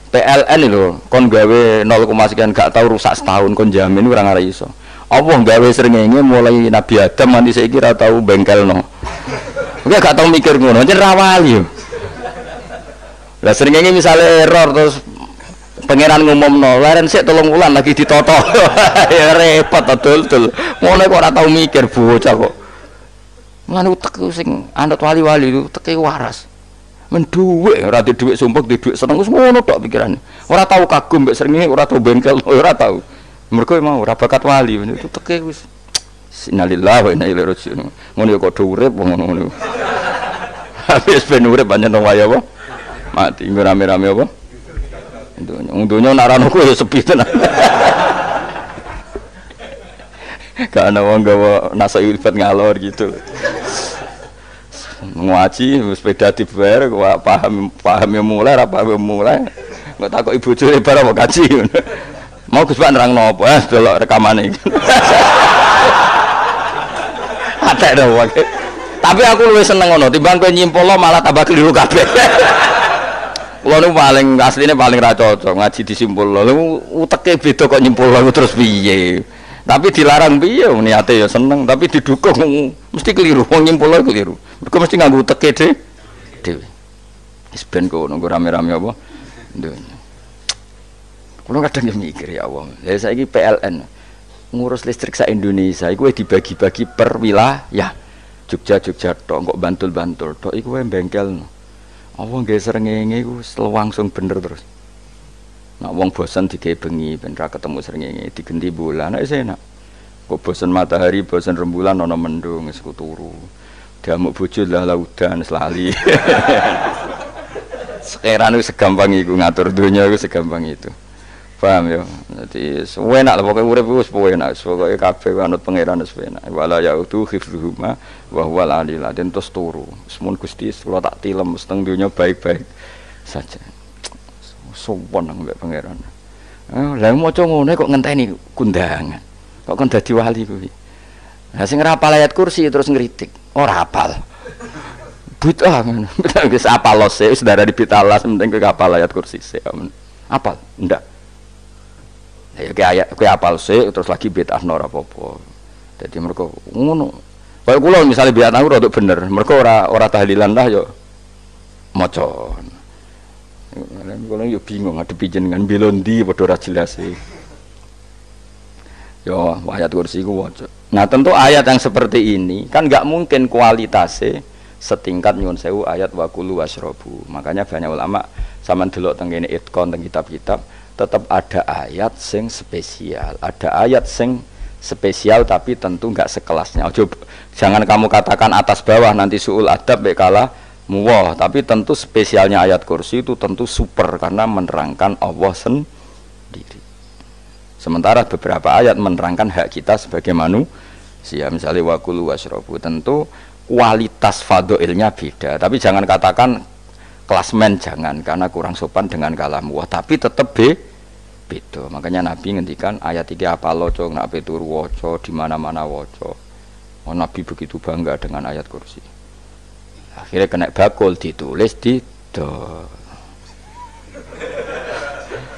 PLN lho, kon gawe 0, sekian gak tahu rusak setahun kon jamin ora ngara iso. Apa gawe srengenge mulai Nabi Adam nganti saiki ora tahu bengkelno. Enggak gak tahu mikir ngono, jan ra wali yo. Lah srengenge misale error terus pangeran ngumumno, leren sik 3 wulan lagi ditoto. Ya repot dul-dul. Ngono kok ora tau mikir bocah kok. Lan utek sing anut wali-wali itu teke waras. Men dhuwit ora di dhuwit sumpek, di dhuwit seneng wis ngono tok pikirane. Ora tau kagum mbek srengenge, ora tau bengkel, ora tau. Mergo mau ora bakat wali itu teke wis innalillahi wa inna ilaihi raji'un. Ngono kok do urip ngono. Habis ben urip pancen waya apa? Mati rame-rame apa? Dunya nak rano ku ya sepi tenan. Gak ana wong gawa nasa ilfat ngalor gitu. Ngaji sepeda dibayar paham ya mulai apa mulai. Enggak takut ibu jure bar apa kaji. Mau Gus Pak nerangno apa? Delok rekamane. Ada dong. Tapi aku luwih seneng ngono timbang kowe nyimpul malah tambah keliru kabeh. Kulo nu paling asline paling ra cocok ngaji disimpul. Lho uteke beda kok nyimpul terus piye? Tapi dilarang piye niate ya seneng tapi didukung mesti keliru. Wong nyimpul keliru. Mergo mesti nganggo uteke dhewe. Wis ben kono rame-rame apa? Dunya. Kulo kadang ya mikir ya Allah. Lah saiki PLN ngurus listrik sa Indonesia iku dibagi-bagi per wilayah. Jogja tok kok Bantul tok iku wae bengkel. Apa nggih srengenge iku langsung bener terus. Nak wong bosan digawe bengi ben ra ketemu srengenge digenti bulan nek enak. Kok bosan matahari, bosan rembulan ana mendung wis turu. Diamuk bojo lah laudan selali. Sekarang itu segampang iku ngatur dunia itu segampang itu. Paham ya? Jadi enak lah pokoknya urip wis enak, pokoke kabeh anut pangeran wis enak. Wala yautu khifruhuma wa huwal alil azim terus turu. Semun Gusti kula tak tilem seteng dunya baik-baik saja. Sopan nang mbek pangeran. Lah maca ngene kok ngenteni kundangan. Kok kon dadi wali kuwi. Lah sing ora hafal ayat kursi terus ngritik. Ora hafal. Bid'ah ngono. Wis apal lose wis darah di bitalas penting kowe hafal ayat kursi sik. Apal? Ndak. Ya kayak apal sih terus lagi bid'ah ora apa-apa. Dadi mergo ngono. Kaya kula misale bid'ah aku rada bener, mergo ora tahlilan lah yo maca. Kula yo bingung ngadepi jenengan belondi padha ora jelas e. Yo ayat kursi ku waca. Nah, tentu ayat yang seperti ini kan enggak mungkin kualitasnya setingkat nyuwun sewu ayat wa kulu wasrobu. Makanya banyak ulama sampean delok teng kene itqon teng kitab-kitab tetap ada ayat sing spesial, ada ayat sing spesial tapi tentu enggak sekelasnya. Jangan kamu katakan atas bawah nanti suul adab bekala muwah, tapi tentu spesialnya ayat kursi itu tentu super karena menerangkan Allah sendiri. Sementara beberapa ayat menerangkan hak kita sebagai manusia, misalnya wakulu wasrobu, tentu kualitas fadhilnya beda. Tapi jangan katakan klasmen, jangan, karena kurang sopan dengan kalam wah, tapi tetap beda. Makanya Nabi ngendikan ayat 3 apa loco nak peturu woco di mana-mana woco. Oh, Nabi begitu bangga dengan ayat kursi. Akhirnya kena bakul ditulis di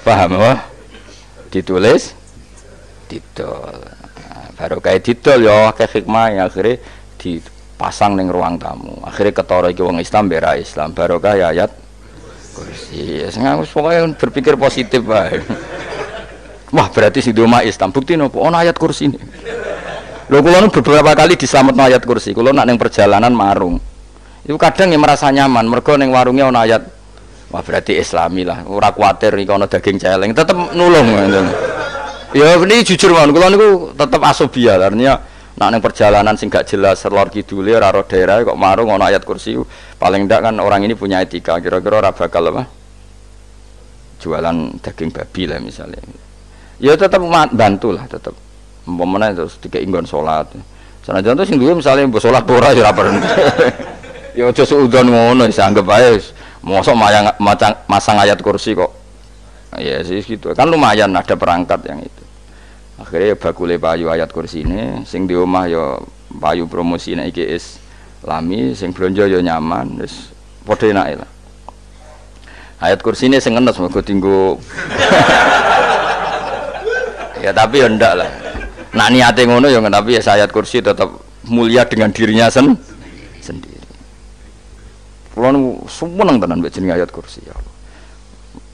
paham wah? Ditulis didol. Baru kayak didol ya kayak hikmah yang akhirnya dipasang ning ruang tamu. Akhirnya ketara iki wong Islam bera Islam barokah ya ayat kursi. Sengaja pokoknya berpikir positif wae. Wah, berarti si doma Islam bukti nopo ana ayat kursi ini. Lho kula nu beberapa kali diselametno ayat kursi. Kula nak ning perjalanan marung. Itu kadang yang merasa nyaman mergo ning warungnya ana ayat. Wah, berarti Islami lah. Ora kuwatir iki ana daging celeng, tetep nulung. Ya ini jujur mawon, kula niku tetep asobia, artinya nak ning perjalanan sing gak jelas lor kidule ora ro daerah kok marung ana ayat kursi, paling ndak kan orang ini punya etika, kira-kira ora bakal apa? Jualan daging babi lah misalnya. Ya tetep bantu lah tetep. Umpamane terus dikek nggon salat. Sanajan to sing duwe misale mbok salat ora ya ora perlu. Ya aja suudon ngono, dianggap ae mosok masang ayat kursi kok. Ya sih gitu. Kan lumayan ada perangkat yang itu. Akhirnya bakule payu ayat kursi ini sing di omah ya payu promosi nek iki Islami, sing blonjo ya nyaman, wis padha enake lah. Ayat kursi ini sing ngenes mergo dinggo. Ya tapi ya ndak lah. Nak niate ngono ya tapi ya ayat kursi tetap mulia dengan dirinya sendiri. Kulo seneng tenan mbek jeneng ayat kursi ya Allah.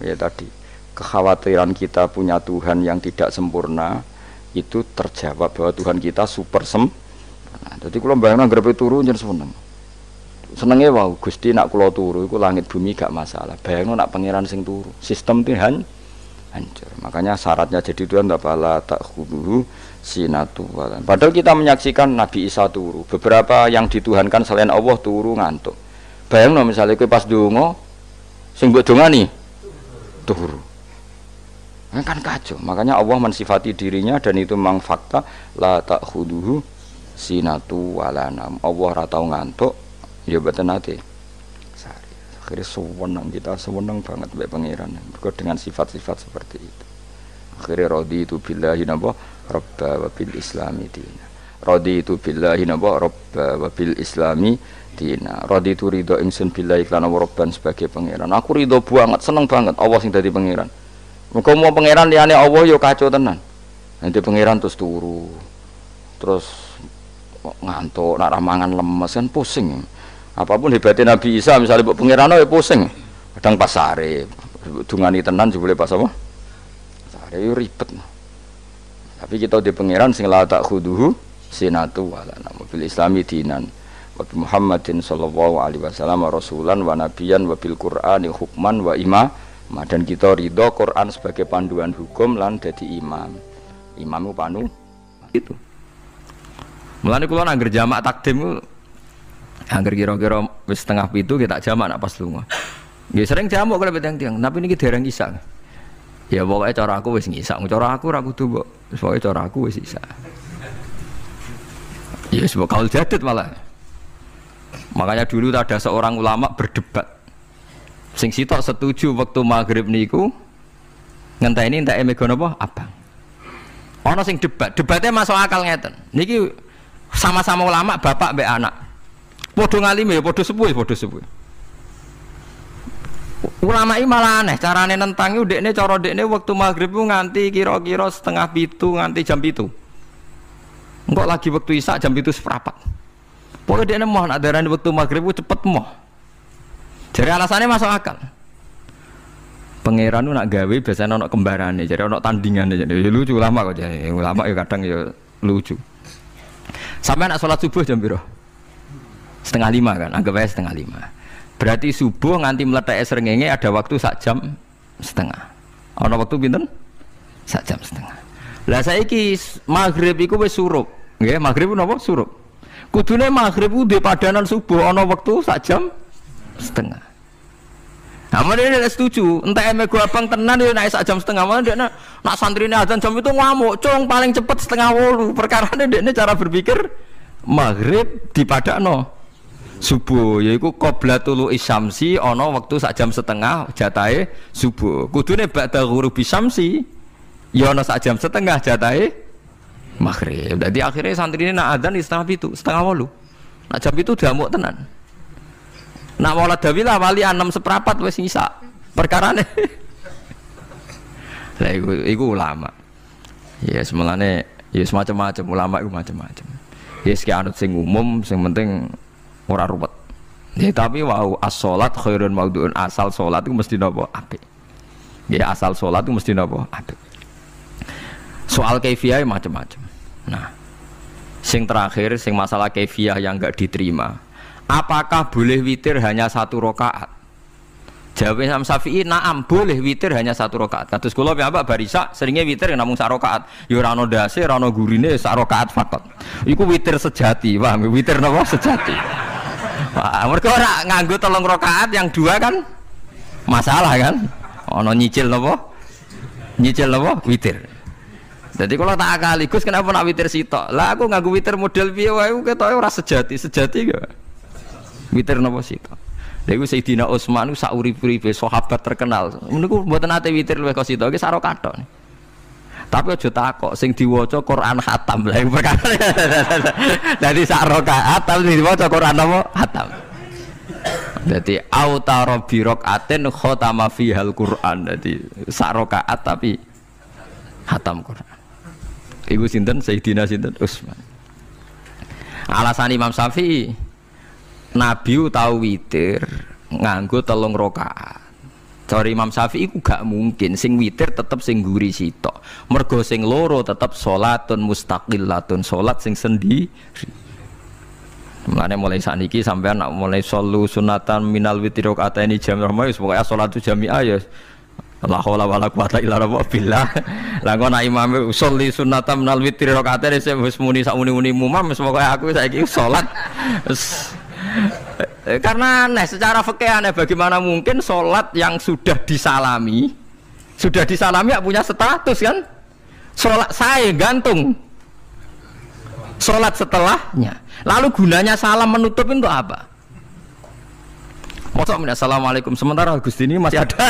Ya tadi kekhawatiran kita punya Tuhan yang tidak sempurna itu terjawab bahwa Tuhan kita super sempurna. Jadi kalau bayangkan grepe turu jeneng seneng. Senenge wow Gusti nak kula turu iku langit bumi gak masalah. Bayangno nak pangeran sing turu, sistem Tuhan hancur. Makanya syaratnya jadi Tuhan bala takhuduhu sinatu walan. Padahal kita menyaksikan Nabi Isa turu. Beberapa yang dituhankan selain Allah turu ngantuk. Bayangno misalnya kowe pas donga sing mbok dongani turu. Kan kacau. Makanya Allah mensifati dirinya dan itu memang fakta la ta'khuduhu sinatu wala nam. Allah ora tau ngantuk ya mboten nate. Sari. Akhirnya sewenang kita sewenang banget mbek pangeran. Mergo dengan sifat-sifat seperti itu. Akhirnya raditu billahi napa rabba wa bil islami dina. Raditu billahi napa rabba wa bil islami dina. Raditu ridho ingsun billahi lan rabban sebagai pangeran. Aku ridho banget, seneng banget Allah sing dadi pangeran. Muga mau pangeran liyane Allah yo kacau tenan. Nanti pangeran terus turu. Terus ngantuk, nak ramangan lemes kan pusing. Apapun hebatnya Nabi Isa misalnya mbok pangeran ya pusing. Kadang pas sare, dungani tenan jebule pas apa? Sare yo ribet. Tapi kita di pangeran sing la tak khuduhu sinatu wala nama bil islami dinan wa Muhammadin sallallahu alaihi wasallam rasulan wa nabiyan wa bil qur'ani hukman wa dan kita ridho Quran sebagai panduan hukum lan dadi imam. Imam itu panu itu. Mulane kula nangger jamak takdim angger kira-kira wis setengah pitu kita jamak nak pas lunga. Nggih sering jamak kalau tiang-tiang, tapi niki dereng isa. Ya pokoke cara aku wis ngisa, cara aku ora kudu mbok. Pokoke cara aku wis isa. Ya sebab kaul jadid malah. Makanya dulu ada seorang ulama berdebat. Sing sitok setuju waktu maghrib niku ngenteni entek mega napa abang. Ana sing debatnya masuk akal ngeten. Niki sama-sama ulama bapak mbek anak. Padha ngalime ya padha sepuh. Ulama iki malah aneh carane nentangi ndekne cara ndekne waktu maghrib ku nganti kira-kira setengah pitu nganti jam 7. Engko lagi waktu isya jam 7 seprapat. Pokoke ndekne mau nak darani waktu maghrib ku cepet moh. Jadi alasannya masuk akal. Pangeran itu nak gawe biasanya ono kembarane, jadi ono tandingan, jadi lucu ulama kok jadi ulama ya kadang ya lucu. Sampai nak sholat subuh jam piro? 4:30 kan, anggap aja 4:30. Berarti subuh nganti meletak srengenge ada waktu sak jam setengah. Ono waktu pinten? Sak jam setengah. Lah saiki maghrib iku wis surup, nggih maghrib napa surup. Kudune maghrib ku di padanan subuh ono waktu sak jam setengah. Nah, mana dia setuju? Entah emego abang tenan dia naik sak jam setengah. Mana dia nak santri ini azan jam itu ngamuk, cong paling cepet 7:30. Perkara dia cara berpikir maghrib di padano subuh, yaitu qoblatul isyamsi ono waktu sak jam setengah jatahe subuh. Kudune ba'da ghurubi syamsi, ya ono sak jam setengah jatahe maghrib. Jadi akhirnya santri ini nak azan di 7:30. Nak jam itu diamuk tenan. Nak maulad dawilah wali 6:15 wis ngisa. Perkarane. Lah iku ulama. Ya semelane ya semacam-macam ulama iku macam-macam. Ya sik anut sing umum sing penting ora ruwet. Ya tapi wau as-shalat khairun maudhu'un, asal salat iku mesti napa apik. Ya asal salat iku mesti napa apik. Soal kaifiyah macam-macam. Nah, sing terakhir sing masalah kaifiyah yang enggak diterima. Apakah boleh witir hanya 1 rakaat? Jawab Imam Syafi'i, na'am boleh witir hanya 1 rakaat. Kados kula piyambak barisa seringnya witir namung 1 rakaat. Ya ora ono ndase, ora ono gurine 1 rakaat fakot. Iku witir sejati, paham? Witir napa sejati. Wah, mergo ora nganggo 3 rakaat yang 2 kan masalah kan? Ono nyicil napa? Nyicil napa? Witir. Jadi kalau tak akali, Gus kenapa nak witir sitok? Lah aku nganggo witir model piye wae ketoke ora sejati gak? Witir napa sitok. Lha iku Sayyidina Utsman sak urip-uripe sahabat terkenal. Niku mboten ate witir luwih kok sitok iki sak rakaat. Tapi aja takok sing diwaca Quran khatam. Lah perkara. Dadi sak rakaat tapi diwaca Quran apa? Khatam. Dadi autara bi rakaatin khatama fihal Quran. Dadi sak rakaat tapi khatam Quran. Iku sinten Sayyidina sinten Utsman. Alasan Imam Syafi'i Nabi tahu witir nganggo 3 rakaat. Cara Imam Syafi'i iku gak mungkin sing witir tetep sing guri sitok. Mergo sing loro tetep salatun mustaqillatun, salat sing sendiri. Mulane mulai saniki sampean nak mulai solu sunatan minal witri rakaataini jami'ah wis pokoke salatu jami'ah ya la haula wala quwata illa billah. Lah kok nak imam sholli sunatan minal witri rakaataini wis muni sak muni-muni mumam wis pokoke aku saiki salat. Karena aneh secara fikih aneh, bagaimana mungkin sholat yang sudah disalami Sudah disalami ya punya status kan? Sholat saya gantung. Sholat setelahnya. Lalu gunanya salam menutup itu apa? Masa assalamualaikum sementara Gusti ini masih ada.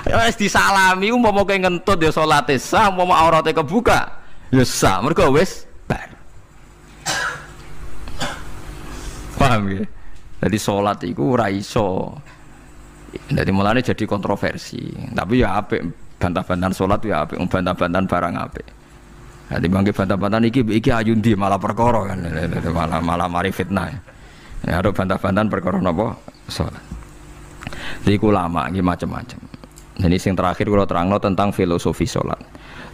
Ya wis disalami umpama kowe ngentut ya salate sah, umpama aurate kebuka ya sah. Mergo wis bar. Paham ya? Jadi salat iku ora iso. Jadi mulane jadi kontroversi. Tapi ya apik bantah-bantahan salat ya apik, bantah-bantahan barang apik. Jadi bangke bantah-bantahan iki ayundi malah perkara kan. Malah mari fitnah. Ya ada bantah-bantahan perkara napa? Salat. Jadi ulama iki macam-macam. Jadi sing terakhir kula terangno tentang filosofi salat.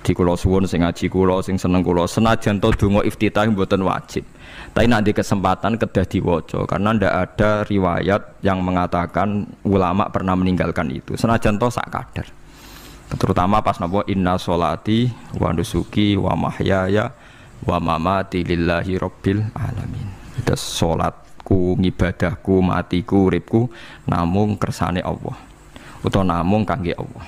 Di kula suwun sing ngaji kula sing seneng kula senajan to donga iftitah mboten wajib. Tapi nek di kesempatan kedah diwaca karena ndak ada riwayat yang mengatakan ulama pernah meninggalkan itu. Senajan to sak kadar. Terutama pas napa inna sholati wa nusuki wa mahyaya wa mamati lillahi rabbil alamin. Itu salatku, ngibadahku, matiku, uripku namung kersane Allah. Utawa namung kangge Allah.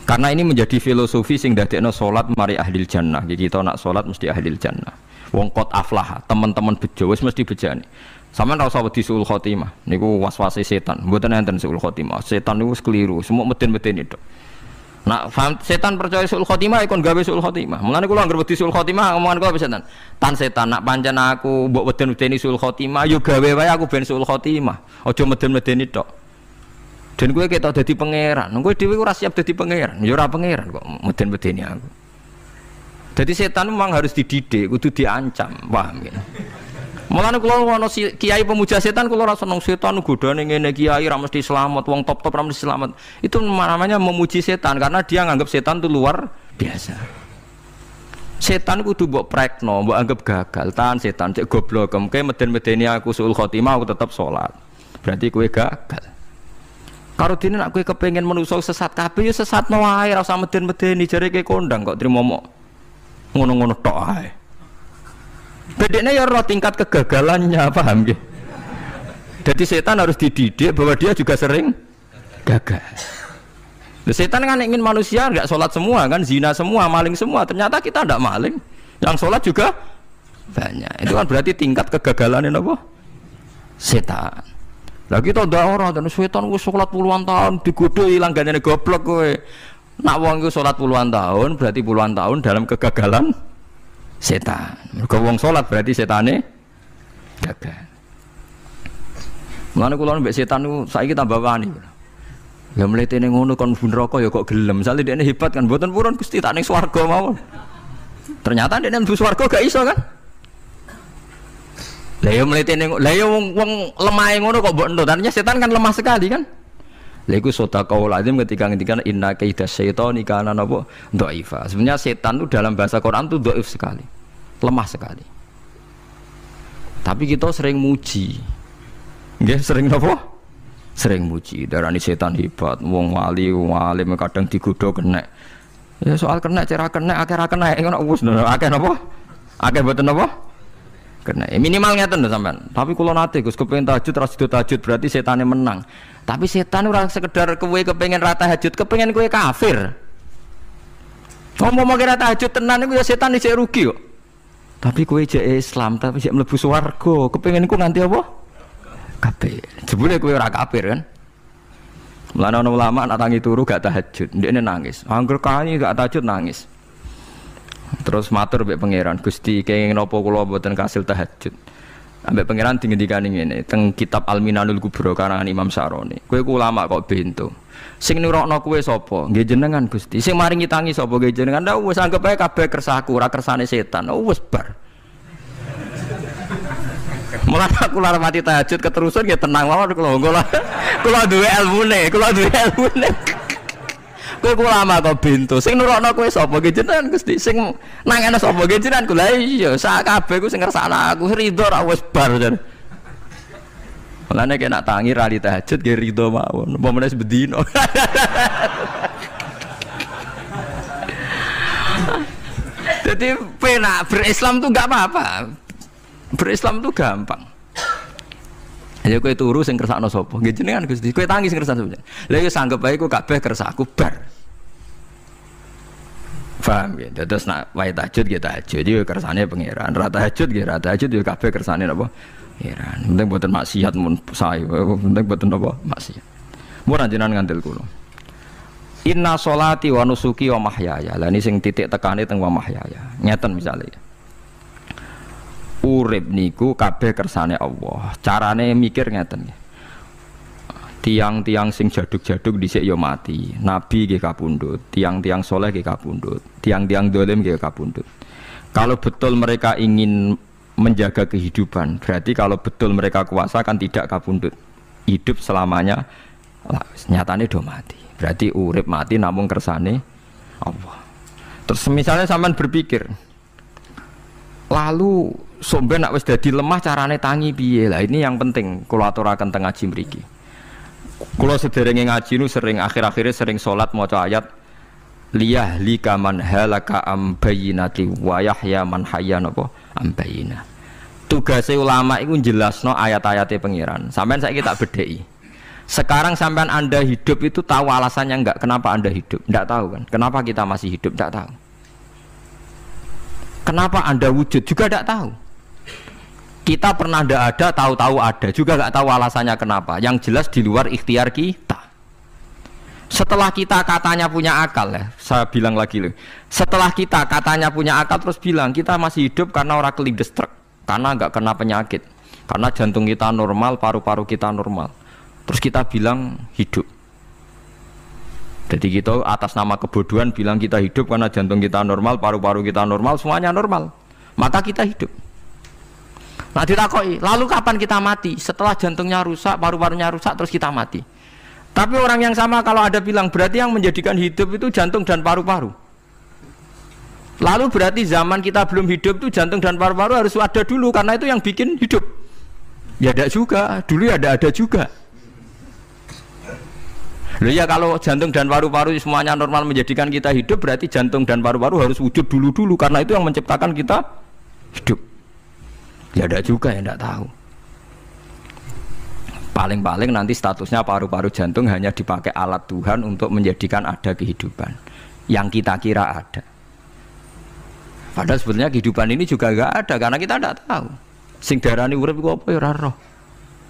Karena ini menjadi filosofi sing dadekno salat mari ahlil jannah. Jadi kita nak salat mesti ahlil jannah. Wong qad aflah, teman-teman bejo wis mesti bejane. Sampeyan ora usah wedi suul khotimah. Niku waswase setan. Mboten enten suul khotimah. Setan niku keliru, semua meden-meden itu. Nah, setan percaya suul khotimah ikon gawe suul khotimah. Mulane kula anggere wedi suul khotimah omongan kula setan. Tan setan nak pancen aku mbok weden-wedeni suul khotimah yo gawe wae aku ben suul khotimah. Aja meden-medeni tok. Dan kowe ketok dadi pangeran. Kowe dhewe ora siap dadi pangeran. Ya ora pangeran kok meden-medeni aku. Jadi setan memang harus dididik, kudu diancam, paham ya? Mulane kula ana kiai pemuja setan kula ora seneng setan godane ngene kiai ra mesti selamat, wong top-top ra mesti selamat. Itu namanya memuji setan karena dia nganggap setan itu luar biasa. Setan kudu mbok prekno, mbok anggap gagal, tahan setan cek goblok, kowe meden-medeni aku suul khotimah aku tetap salat. Berarti kowe gagal. Karo dene nek kowe kepengin menungso sesat kabeh ya sesatno wae, ora usah meden-medeni jare kowe kondang kok trimo mok. Ngono-ngono tok ae. Bedanya ya roh tingkat kegagalannya, paham nggih? Jadi setan harus dididik bahwa dia juga sering gagal. Setan kan ingin manusia enggak sholat semua kan, zina semua, maling semua. Ternyata kita enggak maling, yang sholat juga banyak. Itu kan berarti tingkat kegagalannya apa? Setan. Lagi kita ndak ora dan setan wis sholat puluhan tahun digodho ilang gandene goblok kowe. Nak wong iku salat puluhan tahun berarti puluhan tahun dalam kegagalan setan. Mergo wong salat berarti setane gagal. Mulane kula mbek setan niku saiki tambah wani. Ya mletene ngono kon mlebu neraka ya kok gelem. Misale dekne hebat kan mboten purun Gusti tak ning swarga mawon. Ternyata dekne mlebu swarga gak iso kan? Lah ya mletene lah ya wong lemahe ngono kok mbok entut. Artinya setan kan lemah sekali kan? Lha iku sedekahul azim ketika ngendikan inna kaidas syaitani kana napa dhaifa. Sebenarnya setan itu dalam bahasa Quran itu dhaif sekali. Lemah sekali. Tapi kita sering muji. Nggih, sering napa? Sering muji. Darani setan hebat, wong wali, wong alim kadang digodho kena. Ya soal kena cara kena akeh ra kena ngono wis akeh napa? Akeh mboten napa? Kena. Minimal ngeten lho sampean. Tapi kula nate Gus kepengin tahajud ra sido tahajud berarti setane menang. Tapi setan ora sekedar kowe kepengin ra tahajud, kepengin kowe kafir. Ngomong kira tahajud tenan iku ya setan isih rugi kok. Tapi kowe jek Islam, tapi jek mlebu swarga, kepengin iku nganti apa? Kafir. Jebule kowe ora kafir kan? Mulane ana ulama nak tangi turu gak tahajud, ndekne nangis. Angger kani gak tahajud nangis. Terus matur mbek pangeran, Gusti kenging napa kula mboten kasil tahajud. Ambek pangeran dingendikane ngene teng kitab Al-Minanul Kubra karangan Imam Syaroni. Kowe ku ulama kok bento. Sing nurokno kowe sapa? Nggih jenengan Gusti. Sing maringi tangi sapa? Nggih jenengan. Ndak wis anggap ae kabeh kersaku, ora kersane setan. Wis bar. Mulane aku lara mati tahajud keterusan nggih tenang mawon kula duwe ilmune, Kowe ulama kok bento. Sing nurokno kowe sapa? Nggih jenengan Gusti. Sing nangene sapa? Nggih jenengan. Lha iya, sak kabeh ku sing ngersakno aku ridho ra wis bar jan. Mulane kena tangi rali tahajud nggih ridho mawon. Apa meneh bedino. Jadi penak berislam tuh enggak apa-apa. Berislam tuh gampang. Ya kowe turu sing kersakno sapa? Nggih jenengan Gusti. Kowe tangi sing kersakno sapa? Lah iku sanggep bae ku kabeh kersakku bar. Paham ya? Terus nak wae tahajud ya tahajud iki kersane pangeran. Ra tahajud ya ra tahajud ya kabeh kersane napa? Pangeran. Penting boten maksiat mun sae. Penting boten napa? Maksiat. Mun jenengan ngandel kula. Inna sholati wa nusuki wa mahyaya. Lah ini sing titik tekane teng wa mahyaya. Ngeten misale. Urip niku kabeh kersane Allah. Carane mikir ngeten nggih. Tiang-tiang sing jaduk-jaduk dhisik ya mati. Nabi nggih kapundhut, tiang-tiang soleh nggih kapundhut, tiang-tiang dolim nggih kapundhut. Kalau betul mereka ingin menjaga kehidupan, berarti kalau betul mereka kuasa kan tidak kapundhut. Hidup selamanya nyatane do mati. Berarti urip mati namung kersane Allah. Terus misalnya sampean berpikir, lalu somben nak wis dadi lemah carane tangi piye? Lah ini yang penting kula aturaken teng ngaji mriki. Kula sederenge ngaji nu sering akhir-akhire sering salat maca ayat liyahlika man halaka am bayyinati wa yahya man hayya napa am bayyinah. Tugase ulama iku jelasno ayat-ayate pangeran. Sampeyan saiki tak bedheki. Sekarang sampean Anda hidup itu tahu alasannya enggak? Kenapa Anda hidup? Enggak tahu kan? Kenapa kita masih hidup? Enggak tahu. Kenapa Anda wujud? Juga enggak tahu. Kita pernah enggak ada, tahu-tahu ada. Juga enggak tahu alasannya kenapa. Yang jelas di luar ikhtiar kita. Setelah kita katanya punya akal ya, saya bilang lagi loh. Setelah kita katanya punya akal terus bilang kita masih hidup karena orang kelindes truk, karena enggak kena penyakit, karena jantung kita normal, paru-paru kita normal. Terus kita bilang hidup. Jadi kita atas nama kebodohan bilang kita hidup karena jantung kita normal, paru-paru kita normal, semuanya normal. Maka kita hidup. Nah ditakoi, lalu kapan kita mati? Setelah jantungnya rusak, paru-parunya rusak, terus kita mati. Tapi orang yang sama kalau ada bilang berarti yang menjadikan hidup itu jantung dan paru-paru. Lalu berarti zaman kita belum hidup itu jantung dan paru-paru harus ada dulu karena itu yang bikin hidup. Ya ada juga, dulu ya ada juga. Loh ya kalau jantung dan paru-paru semuanya normal menjadikan kita hidup berarti jantung dan paru-paru harus wujud dulu karena itu yang menciptakan kita hidup. Ya ada juga yang tidak tahu. Paling-paling nanti statusnya paru-paru jantung hanya dipakai alat Tuhan untuk menjadikan ada kehidupan yang kita kira ada. Padahal sebetulnya kehidupan ini juga enggak ada karena kita tidak tahu. Sing darani urip iku apa ya ora roh.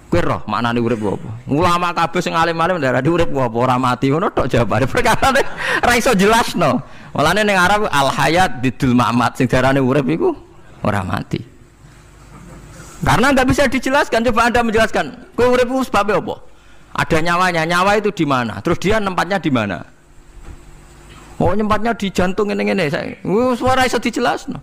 Kowe roh maknane urip apa? Ulama kabeh sing alim-alim darani urip apa ora mati ngono tok jawabane. Perkarane ora iso jelasno. Mulane ning Arab al hayat bidul mamat sing darani urip iku ora mati. Karena nggak bisa dijelaskan, coba Anda menjelaskan. Kowe urip ku sebabnya apa? Ada nyawanya, nyawa itu di mana? Terus dia nempatnya di mana? Oh, nyempatnya di jantung ngene-ngene. Suara iso dijelasno.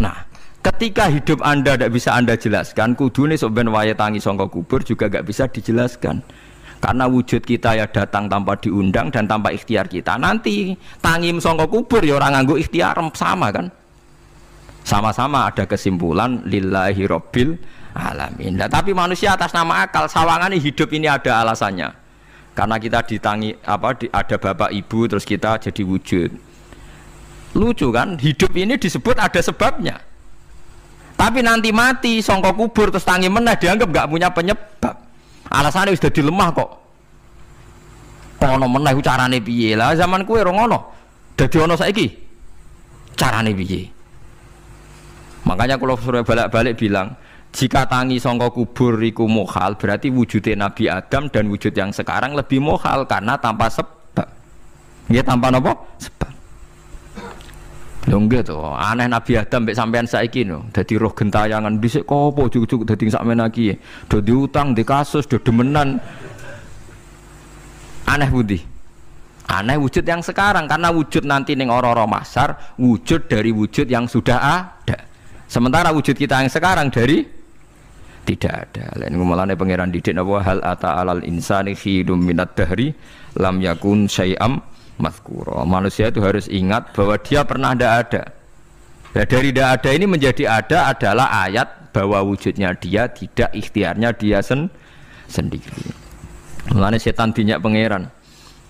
Nah, ketika hidup Anda tidak bisa Anda jelaskan, kudune sok ben wae tangi sangka kubur juga nggak bisa dijelaskan. Karena wujud kita ya datang tanpa diundang dan tanpa ikhtiar kita. Nanti tangi sangka kubur ya orang nganggo ikhtiar sama kan? Sama-sama ada kesimpulan lillahi rabbil alamin. Nah, tapi manusia atas nama akal sawangane hidup ini ada alasannya. Karena kita ditangi ada bapak ibu terus kita jadi wujud. Lucu kan? Hidup ini disebut ada sebabnya. Tapi nanti mati sangka kubur terus tangi meneh dianggap enggak punya penyebab. Alasannya sudah dilemah kok. Ono meneh carane piye? Lah zaman kuwe ora ngono. Dadi ono saiki. Carane piye? Makanya kalau suruh balik-balik bilang jika tangi sangka kubur iku mukhal berarti wujudnya Nabi Adam dan wujud yang sekarang lebih mukhal karena tanpa sebab. Ya tanpa apa? Sebab. Lho nggih to, aneh Nabi Adam mek sampean saiki no, dadi roh gentayangan dhisik kok apa juk-juk dadi sakmene iki. Do diutang, di kasus, do demenan. Aneh budi. Aneh wujud yang sekarang karena wujud nanti ning ora-ora mahsyar wujud dari wujud yang sudah ada. Sementara wujud kita yang sekarang dari tidak ada. Lain ngomongane pangeran didik napa hal ata alal insani khidum minad dahri lam yakun syai'am mazkura. Manusia itu harus ingat bahwa dia pernah tidak ada. Ya, dari tidak ada ini menjadi ada adalah ayat bahwa wujudnya dia tidak ikhtiarnya dia sendiri. Mulane setan dinyak pangeran.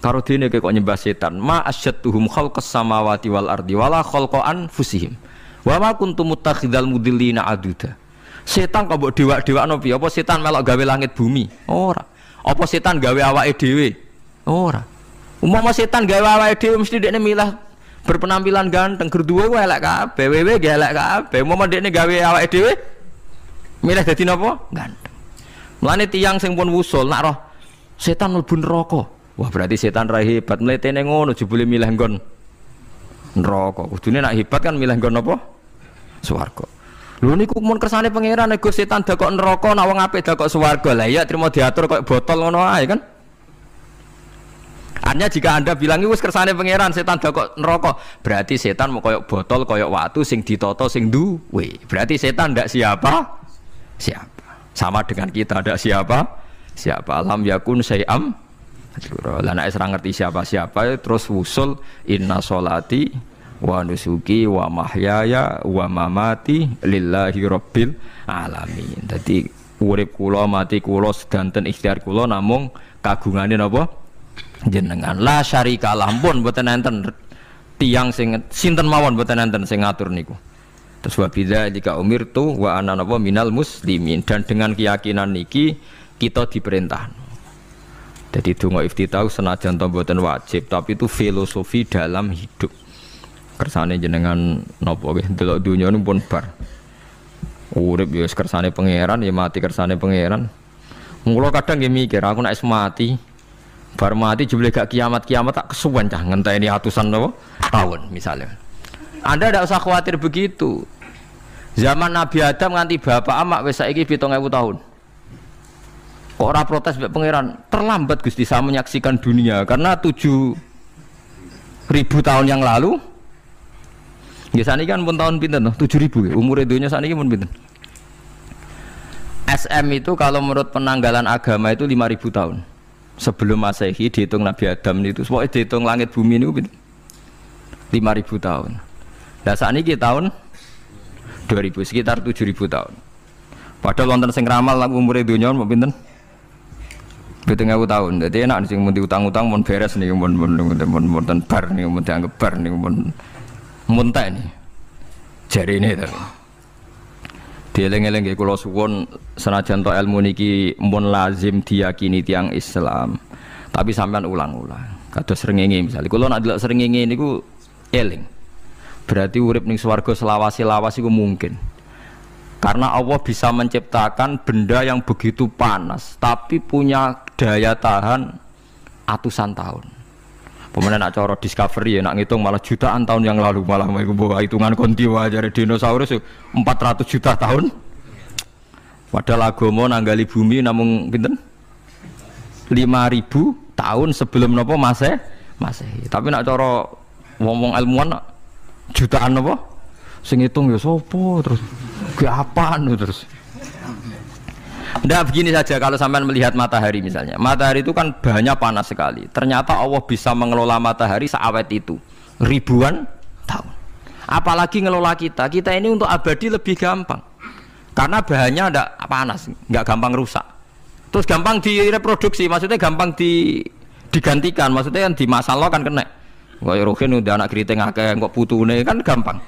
Karo dene kok nyembah setan. Ma asyattuhum khalqas samawati wal ardi wala khalqa anfusihim. Wa ma kuntum muttakhidal mudillina aduda. Setan kok mbok dewak-dewakno piye? Apa setan melok gawe langit bumi? Ora. Apa setan gawe awake dhewe? Ora. Umpama setan gawe awake dhewe mesti dekne milah berpenampilan ganteng, gerduwe ku elek kabeh, wewe ge elek kabeh. Umpama dekne gawe awake dhewe milih dadi napa? Ganteng. Mulane tiyang sing pun wusul nak roh setan mlebu neraka. Wah, berarti setan ra hebat, mletene ngono jebule milih nggon neraka. Kudune nak hebat kan milih nggon apa? Swarga. Lho niku mun kersane pangeran nek setan dakok neraka, nak wong apik dakok swarga. Lah iya trimo diatur koyo botol ngono ae kan. Artinya jika Anda bilang wis kersane pangeran setan dakok neraka, berarti setan mau koyo botol, koyo watu sing ditata sing duwe. Berarti setan ndak siapa? Siapa? Sama dengan kita ndak siapa? Siapa? Alam yakun syai'am. Lah nek ora ngerti siapa-siapa terus wusul inna sholati wa nusuki wa mahyaya wa mamati lillahi rabbil alamin. Dadi urip kula mati kula sedanten ikhtiar kula namung kagungane napa jenengan. La syarika lah pun mboten enten tiyang sing sinten mawon mboten enten sing ngatur niku. Terus wa bidzalika umirtu wa ana napa minal muslimin, dan dengan keyakinan niki kita diperintah. Jadi donga iftitah senajan to mboten wajib, tapi itu filosofi dalam hidup. Kersane jenengan napa nggih delok donya niku pun bar. Urip ya kersane pangeran, ya mati kersane pangeran. Mula kadang nggih mikir, aku nek mati, bar mati jebule gak kiamat-kiamat tak kesuwen cah ngenteni atusan napa tahun misalnya. Anda tidak usah khawatir begitu. Zaman Nabi Adam nganti bapak amak wis saiki 7.000 tahun. Kok ora protes mbek pangeran? Terlambat Gusti saya menyaksikan dunia karena 7.000 tahun yang lalu. Nggih saniki kan pun tahun pinten to? 7.000 umure donya saniki pun pinten? SM itu kalau menurut penanggalan agama itu 5.000 tahun. Sebelum Masehi dihitung Nabi Adam itu, pokoknya dihitung langit bumi itu 5.000 tahun. Lah saniki tahun 2000 sekitar 7.000 tahun. Padahal wonten sing ramal umure donya pinten? 7.000 tahun. Jadi enak sing mun diutang-utang mun beres niku mun bar niku mun dianggap bar niku mun muntah ini. Jarine to. Dieling-eling nggih kula suwun senajan to ilmu niki mun lazim diyakini tiyang Islam. Tapi sampean ulang-ulang. Kados srengenge misalnya kula nak delok srengenge niku eling. Berarti urip ning swarga selawase-lawas iku mungkin. Karena Allah bisa menciptakan benda yang begitu panas tapi punya daya tahan atusan tahun. Pemenang nak cara discovery ya nak ngitung malah jutaan tahun yang lalu, malah bawa hitungan kontiwa aja dinosaurus 400 juta tahun. Padahal agama nanggali bumi namung pinten 5.000 tahun sebelum nopo Masehi. Tapi nak cara ngomong ilmuwan jutaan nopo sing ngitung ya sopo terus ke apaan terus. Ndak begini saja kalau sampean melihat matahari misalnya. Matahari itu kan bahannya panas sekali. Ternyata Allah bisa mengelola matahari seawet itu ribuan tahun. Apalagi ngelola kita. Kita ini untuk abadi lebih gampang. Karena bahannya ndak panas, nggak gampang rusak. Terus gampang direproduksi, maksudnya gampang digantikan, maksudnya kan di masa lo kan kena. Kayak Rohin udah anak keriting akeh kok putune kan gampang.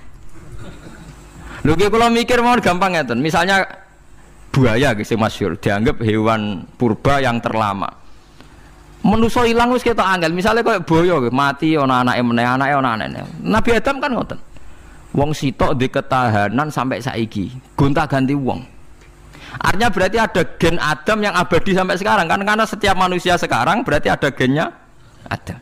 Lho kalau mikir mau gampang ngeten. Misalnya buaya sing masyhur dianggap hewan purba yang terlama. Manusa ilang wis ketok angel. Misale koyo boyo mati ana anake meneh, anake ana anake. Nabi Adam kan ngoten. Wong sitok di ketahanan sampai saiki, gonta-ganti wong. Artinya berarti ada gen Adam yang abadi sampai sekarang kan, karena setiap manusia sekarang berarti ada gennya Adam.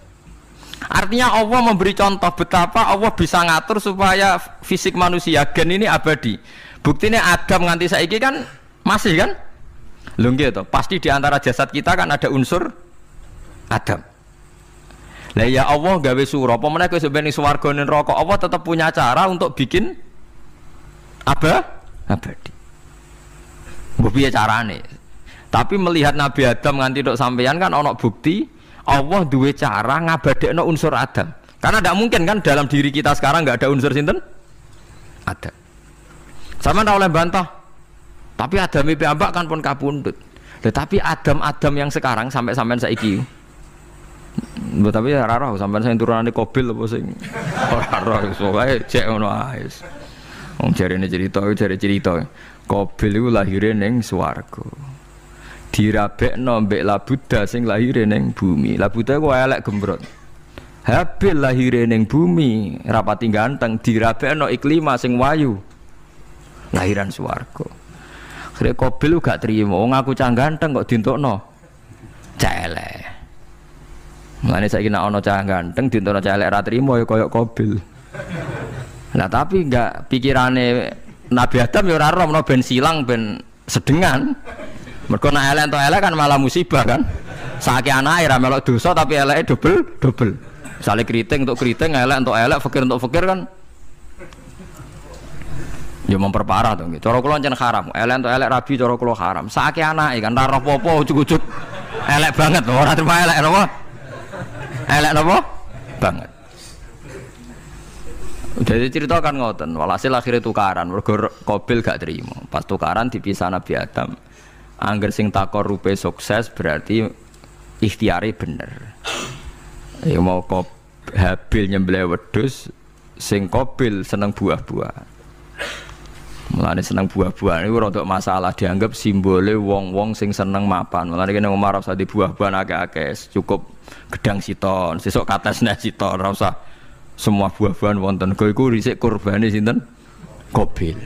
Artinya Allah memberi contoh betapa Allah bisa ngatur supaya fisik manusia gen ini abadi. Buktinya Adam nganti saiki kan masih kan? Lho nggih to, pasti di antara jasad kita kan ada unsur Adam. Lah ya Allah gawe sura, apa meneh kowe sampeyan swarga ning neraka, Allah tetap punya cara untuk bikin abadi. Mbok piye carane? Tapi melihat Nabi Adam nganti tok sampeyan kan ana bukti Allah duwe cara ngabadekno unsur Adam. Karena tidak mungkin kan dalam diri kita sekarang nggak ada unsur sinten? Adam. Sama ndak oleh bantah. Tapi Adam iki ambak kan pun kapundhut. Tetapi Adam yang sekarang sampai sampean saiki. Tapi ora roh sampean sing turunane Qabil apa sing ora roh iso wae cek ngono ae. Wong jarene cerita, Qabil iku lahire ning swarga. Dirabekno mbek Labuda sing lahire ning bumi. Labuda ku elek gembrot. Habil lahire ning bumi, rapati ganteng, dirabekno Iklima sing wayu. Lahiran swarga. Akhire Qabil gak trimo, wong aku cah ganteng kok dientukno cah elek. Mulane saiki nek ana cah ganteng dientukno cah elek ra trimo ya kaya Qabil. Nah tapi enggak pikirane Nabi Adam ya ora roh ben silang ben sedengan. Mergo nek elek entuk elek kan malah musibah kan. Saiki anake ra melok dosa tapi eleke dobel. Misale kriting untuk kriting, elek untuk elek, fakir untuk fakir kan ya memperparah to nggih. Cara kula jan haram. Elek untuk elek rabi cara kula haram. Saiki anake kan ora roh apa-apa ujug-ujug elek banget ora terima elek napa? Elek napa? Banget. Jadi cerita kan ngoten, walhasil akhirnya tukaran, mergo Qabil gak terima. Pas tukaran dipisah Nabi Adam. Angger sing takor rupe sukses berarti ikhtiari bener. Ya mau Habil nyembelih wedhus, sing Qabil seneng buah-buahan. Mulane seneng buah-buahan iku rada masalah dianggap simbole wong-wong sing seneng mapan. Mulane kene omah ora usah di buah-buahan akeh-akeh, cukup gedang siton, sesuk katesne siton, ora usah semua buah-buahan wonten. Iku dhisik kurbane sinten? Qabil.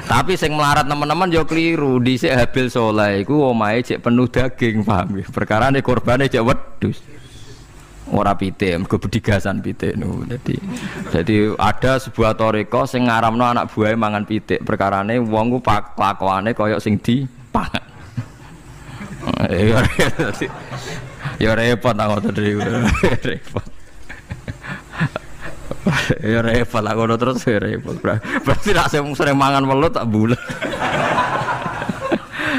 Tapi sing melarat teman-teman yo keliru. Dhisik Habil saleh iku omahe cek penuh daging, paham nggih? Perkarane kurbane cek wedhus. Ora pitik, mergo bedigasan pitik niku. Jadi ada sebuah toriko sing ngaramno anak buahe mangan pitik. Perkarane wong ku kelakuane kaya sing dipangan. Ya repot nang ngoten niku. Repot. Ya repot lah ngono terus ya repot. Berarti nek sering mangan welut tak bulet.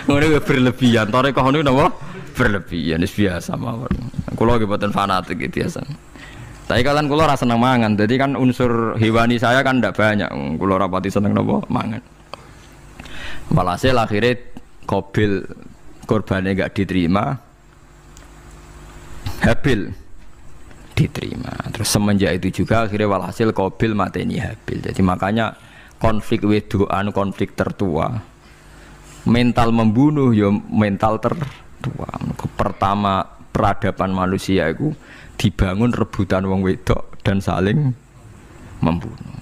Ngono berlebihan. Toreko niku napa? Berlebihan wis biasa mawon. Kula nggih boten fanatik gitu biasa. Tapi kalian kula ora seneng mangan. Jadi kan unsur hewani saya kan ndak banyak. Kula rapati seneng napa mangan. Walhasil akhirnya Qabil korbannya gak diterima. Habil diterima. Terus semenjak itu juga akhirnya walhasil Qabil mateni Habil. Jadi makanya konflik wedoan, konflik tertua, mental membunuh ya mental tertua. Pertama peradaban manusia itu dibangun rebutan wong wedok dan saling membunuh.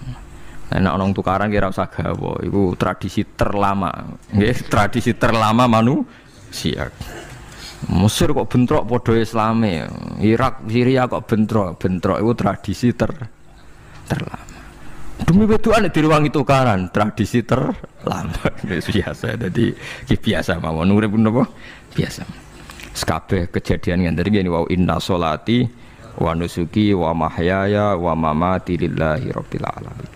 Nah, orang tukaran kira usah gawa, itu tradisi terlama, nggih, tradisi terlama manusia. Mesir kok bentrok padha Islame, Irak, Syria kok bentrok itu tradisi terlama. Demi wedokan diruwangi tukaran, tradisi terlama. Biasa, jadi biasa mawon urip napa? Biasa. Sekabeh kejadian ngene iki wa inna sholati wa nusuki wa mahyaya wa mamati lillahi rabbil alamin.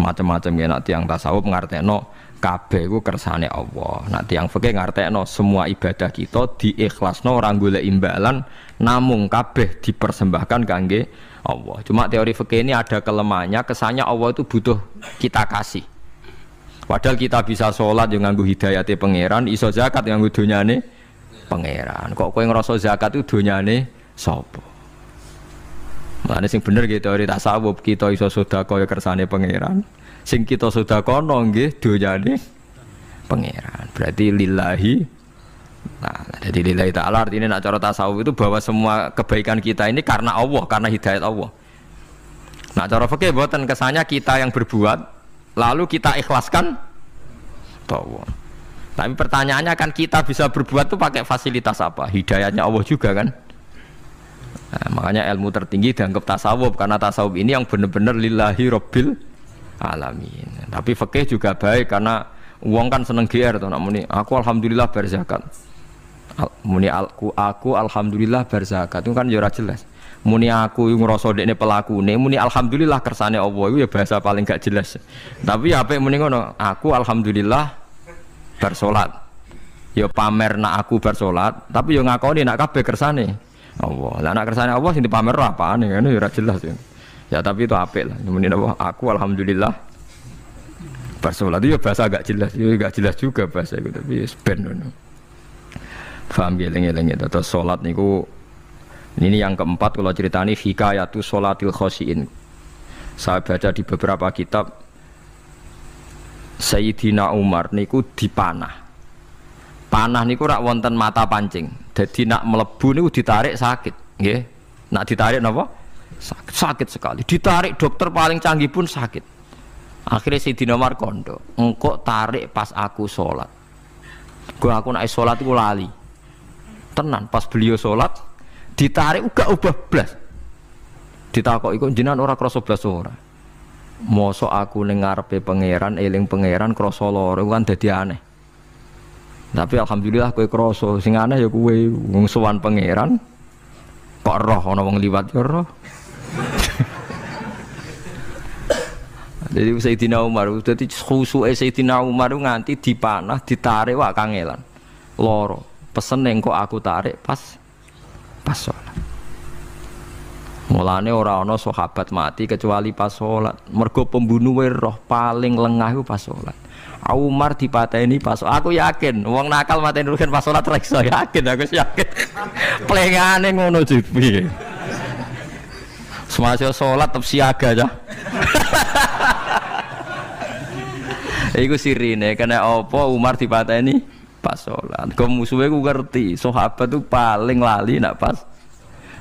Macam-macam ya nak tiyang tasawuf ngartekno kabeh iku kersane Allah. Nak tiyang fikih ngartekno semua ibadah kita diikhlasno ora golek imbalan namung kabeh dipersembahkan kangge Allah. Cuma teori fikih ini ada kelemahannya, kesannya Allah itu butuh kita kasih. Padahal kita bisa sholat yang nganggo hidayate pangeran, iso zakat yang nganggo donyane pangeran. Kok kowe ngrasa zakat itu donyane sapa? Mulane sing bener gitu teori tasawuf, kita iso sedekah ya kersane pangeran. Sing kita sedekahno nggih donyane pangeran. Berarti lillahi. Nah, jadi lillahi ta'ala artinya nak cara tasawuf itu bahwa semua kebaikan kita ini karena Allah, karena hidayat Allah. Nah, cara fikih mboten kesannya kita yang berbuat lalu kita ikhlaskan Allah. Tapi pertanyaannya kan kita bisa berbuat itu pakai fasilitas apa? Hidayatnya Allah juga kan? Nah, makanya ilmu tertinggi dianggap tasawuf karena tasawuf ini yang benar-benar lillahi rabbil alamin. Tapi fikih juga baik karena uang kan seneng GR tuh, namanya aku alhamdulillah berzakat. Muni aku alhamdulillah berzakat itu kan ya jelas. Muni aku ngrasa dekne pelakune, muni alhamdulillah kersane Allah itu ya bahasa paling gak jelas. Tapi ya apik muni ngono, aku alhamdulillah bersolat. Ya pamer nak aku bersolat, tapi ya ngakoni nak kabeh kersane Allah. Lah nak kersane Allah sing dipamer apane ngene ya ora jelas ya. Ya tapi itu apik lah. Muni apa aku alhamdulillah bersolat itu ya bahasa gak jelas. Ya gak jelas juga bahasa itu tapi ben ngono. Paham geleng-geleng itu. Terus salat niku ini yang keempat kalau ceritani hikayatu sholatil khosyin. Saya baca di beberapa kitab Sayyidina Umar niku dipanah. Panah niku rak wonten mata pancing. Jadi nak melebu niku ditarik sakit, nggih. Nak ditarik napa? Sakit sekali. Ditarik dokter paling canggih pun sakit. Akhirnya Sayyidina Umar kondo, engkau tarik pas aku sholat. Aku nak sholat iku lali. Tenan pas beliau sholat ditarik uga ubah blas. Ditakok iku jenengan ora krasa blas ora. Mosok aku ning ngarepe pangeran eling pangeran krasa lara kan dadi aneh. Tapi alhamdulillah kowe krasa sing aneh ya kowe wong sowan pangeran kok roh ana wong liwat ya roh. Jadi Sayyidina Umar dadi khusuke Sayyidina Umar nganti dipanah ditarik wak kangelan. Lara. Pesen ning kok aku tarik pas sholat. Mulane ora ana sahabat mati kecuali pas salat. Mergo pembunuhe roh paling lengah iku pas salat. Umar dipateni pas aku yakin wong nakal mateni rugen pas salat ra iso yakin aku yakin. Plengane ngono piye. Semasa salat tetep siaga ya. Iku sirine kena apa Umar dipateni pas salat. Kok musuhe ku ngerti sahabat tuh paling lali nak pas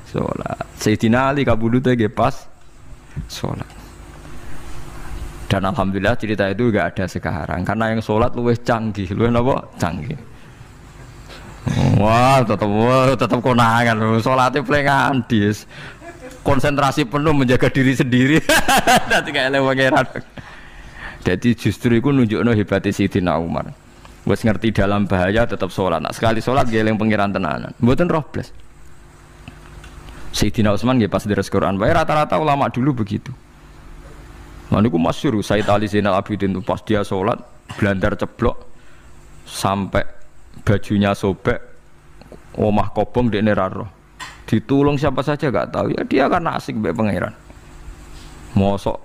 sholat. Sayyidina Ali kabudute ge pas sholat. Dan alhamdulillah cerita itu enggak ada sekarang karena yang sholat luwih canggih, luwih napa? Canggih. Wah, tetap konangan lho. Salate plengan dis. Konsentrasi penuh menjaga diri sendiri. Dadi kayak pangeran. Jadi justru itu nunjukno hebatnya Sayyidina Umar. Wes ngerti dalam bahaya tetap sholat. Nah, sekali sholat ge eling pangeran tenanan. Mboten roh blas. Sayyidina Utsman nggih pas deres Quran wae rata-rata ulama dulu begitu. Lah niku masyhur Sayyid Ali Zainal Abidin tuh pas dia salat blandar ceblok sampai bajunya sobek, omah kobong dekne ra roh. Ditulung siapa saja enggak tahu ya dia karena asik mbek pangeran. Mosok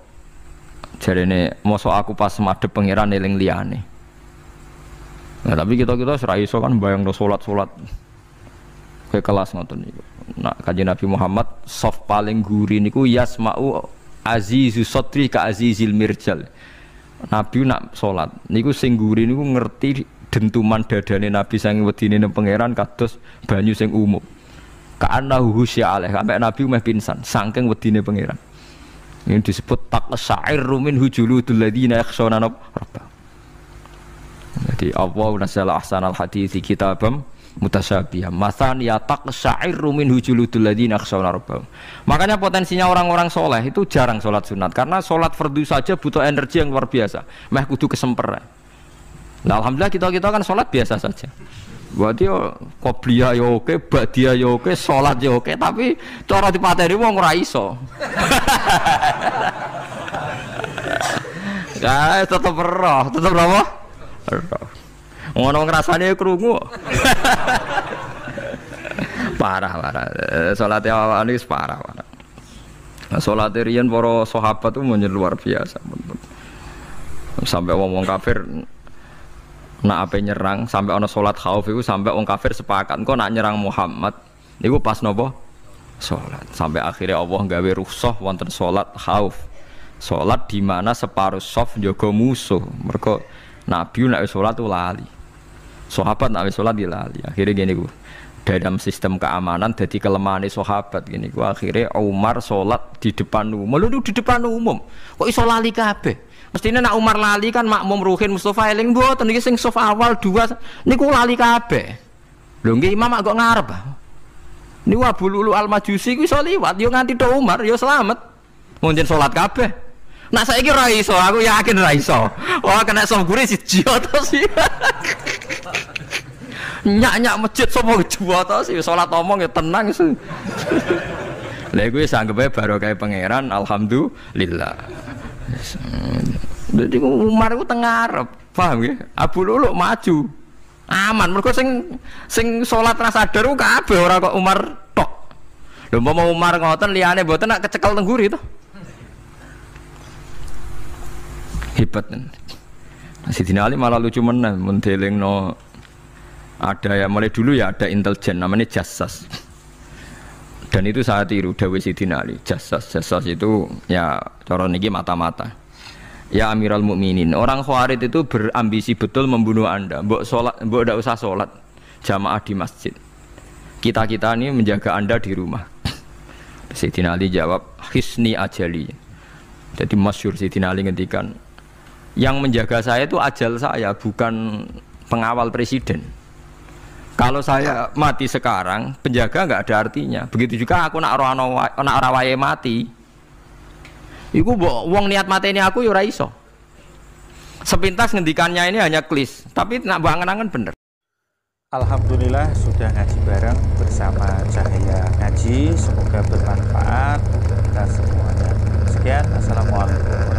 jarene mosok aku pas madhep pangeran eling liyane. Nah, tapi kita ora iso kan bayangno salat-salat kayak kelas ngoten niku. Nah, Kanjeng Nabi Muhammad soft paling guri niku yasma'u azizu sotri ka azizil mirjal. Nabi nak salat niku sing guri niku ngerti dentuman dadane Nabi saking wedine nang pangeran kados banyu sing umum. Ka'annahu husya alaih sampai Nabi meh pingsan saking wedine pangeran. Ini disebut taqsa'irru min hujuludul ladzina yakhshawna rabbah. Jadi Allah nazzala ahsanal hadithi kitabam mutasyabihah mathan ya taqsa'irru min hujuludul ladzina yakhshawna rabbahum. Makanya potensinya orang-orang soleh itu jarang sholat sunat karena sholat fardu saja butuh energi yang luar biasa. Meh kudu kesemper. Nah, alhamdulillah kita kan sholat biasa saja. Berarti yo qobliyah yo oke, ba'diyah yo oke, sholat yo oke, tapi cara dipateni wong ora iso. Ya tetep roh, tetep apa? Roh. Ngono ngrasane krungu. Parah. Salat awak wis parah. Salat riyen para sahabat itu luar biasa. Sampai wong kafir nak ape nyerang, sampai ana salat khauf iku sampai wong kafir sepakat engko nak nyerang Muhammad niku pas napa? Salat. Sampai akhirnya Allah gawe rukhsah wonten salat khauf. Salat di mana separuh saf njaga musuh. Mergo Nabi nek salat tu lali. Sahabat nek salat di lali. Akhirnya gini ku. Dalam sistem keamanan jadi kelemahan sahabat gini ku. Akhirnya Umar salat di depan umum. Lalu di depan umum. Kok iso lali kabeh? Mestinya nak Umar lali kan makmum Ruhin Mustafa eling mboten iki sing saf awal dua niku lali kabeh. Lho nggih imam kok ngarep. Niku Abu Lulu Al-Majusi ku iso liwat yo nganti tok Umar yo slamet. Munjen salat kabeh. Nak saiki ora iso, aku yakin ora iso. Wah kena sambure siji to sih. Nyak-nyak masjid sapa juwa to sih salat omong ya tenang sih. Lha kuwi sanggepe barokah pangeran alhamdulillah. Jadi Umar itu tengah Arab, paham ya? Abu Lulu maju, aman. Mereka sing sholat rasa sadar itu kabeh orang kok Umar tok. Lho mau Umar ngoten liyane mboten nak kecekel tengguri itu. Hebat kan. Sayyidina Ali malah lucu menan mendelingno ada ya mulai dulu ya ada intelijen namanya jassas. Dan itu saya tiru dawuh Sidina Ali. Jasas itu ya cara niki mata-mata. Ya Amirul Mukminin, orang Khawarij itu berambisi betul membunuh Anda. Mbok ndak usah sholat jamaah di masjid. Kita ini menjaga Anda di rumah. Sayyidina Ali jawab, hisni ajali. Jadi masyhur Sayyidina Ali ngendikan, yang menjaga saya itu ajal saya, bukan pengawal presiden. Kalau saya mati sekarang, penjaga nggak ada artinya. Begitu juga aku nak ora wae mati. Iku wong niat mateni aku ya ora iso. Sepintas ngendikannya ini hanya klis, tapi nak bangen-angen bener. Alhamdulillah sudah ngaji bareng bersama Cahaya Ngaji. Semoga bermanfaat untuk kita semuanya. Sekian, assalamualaikum.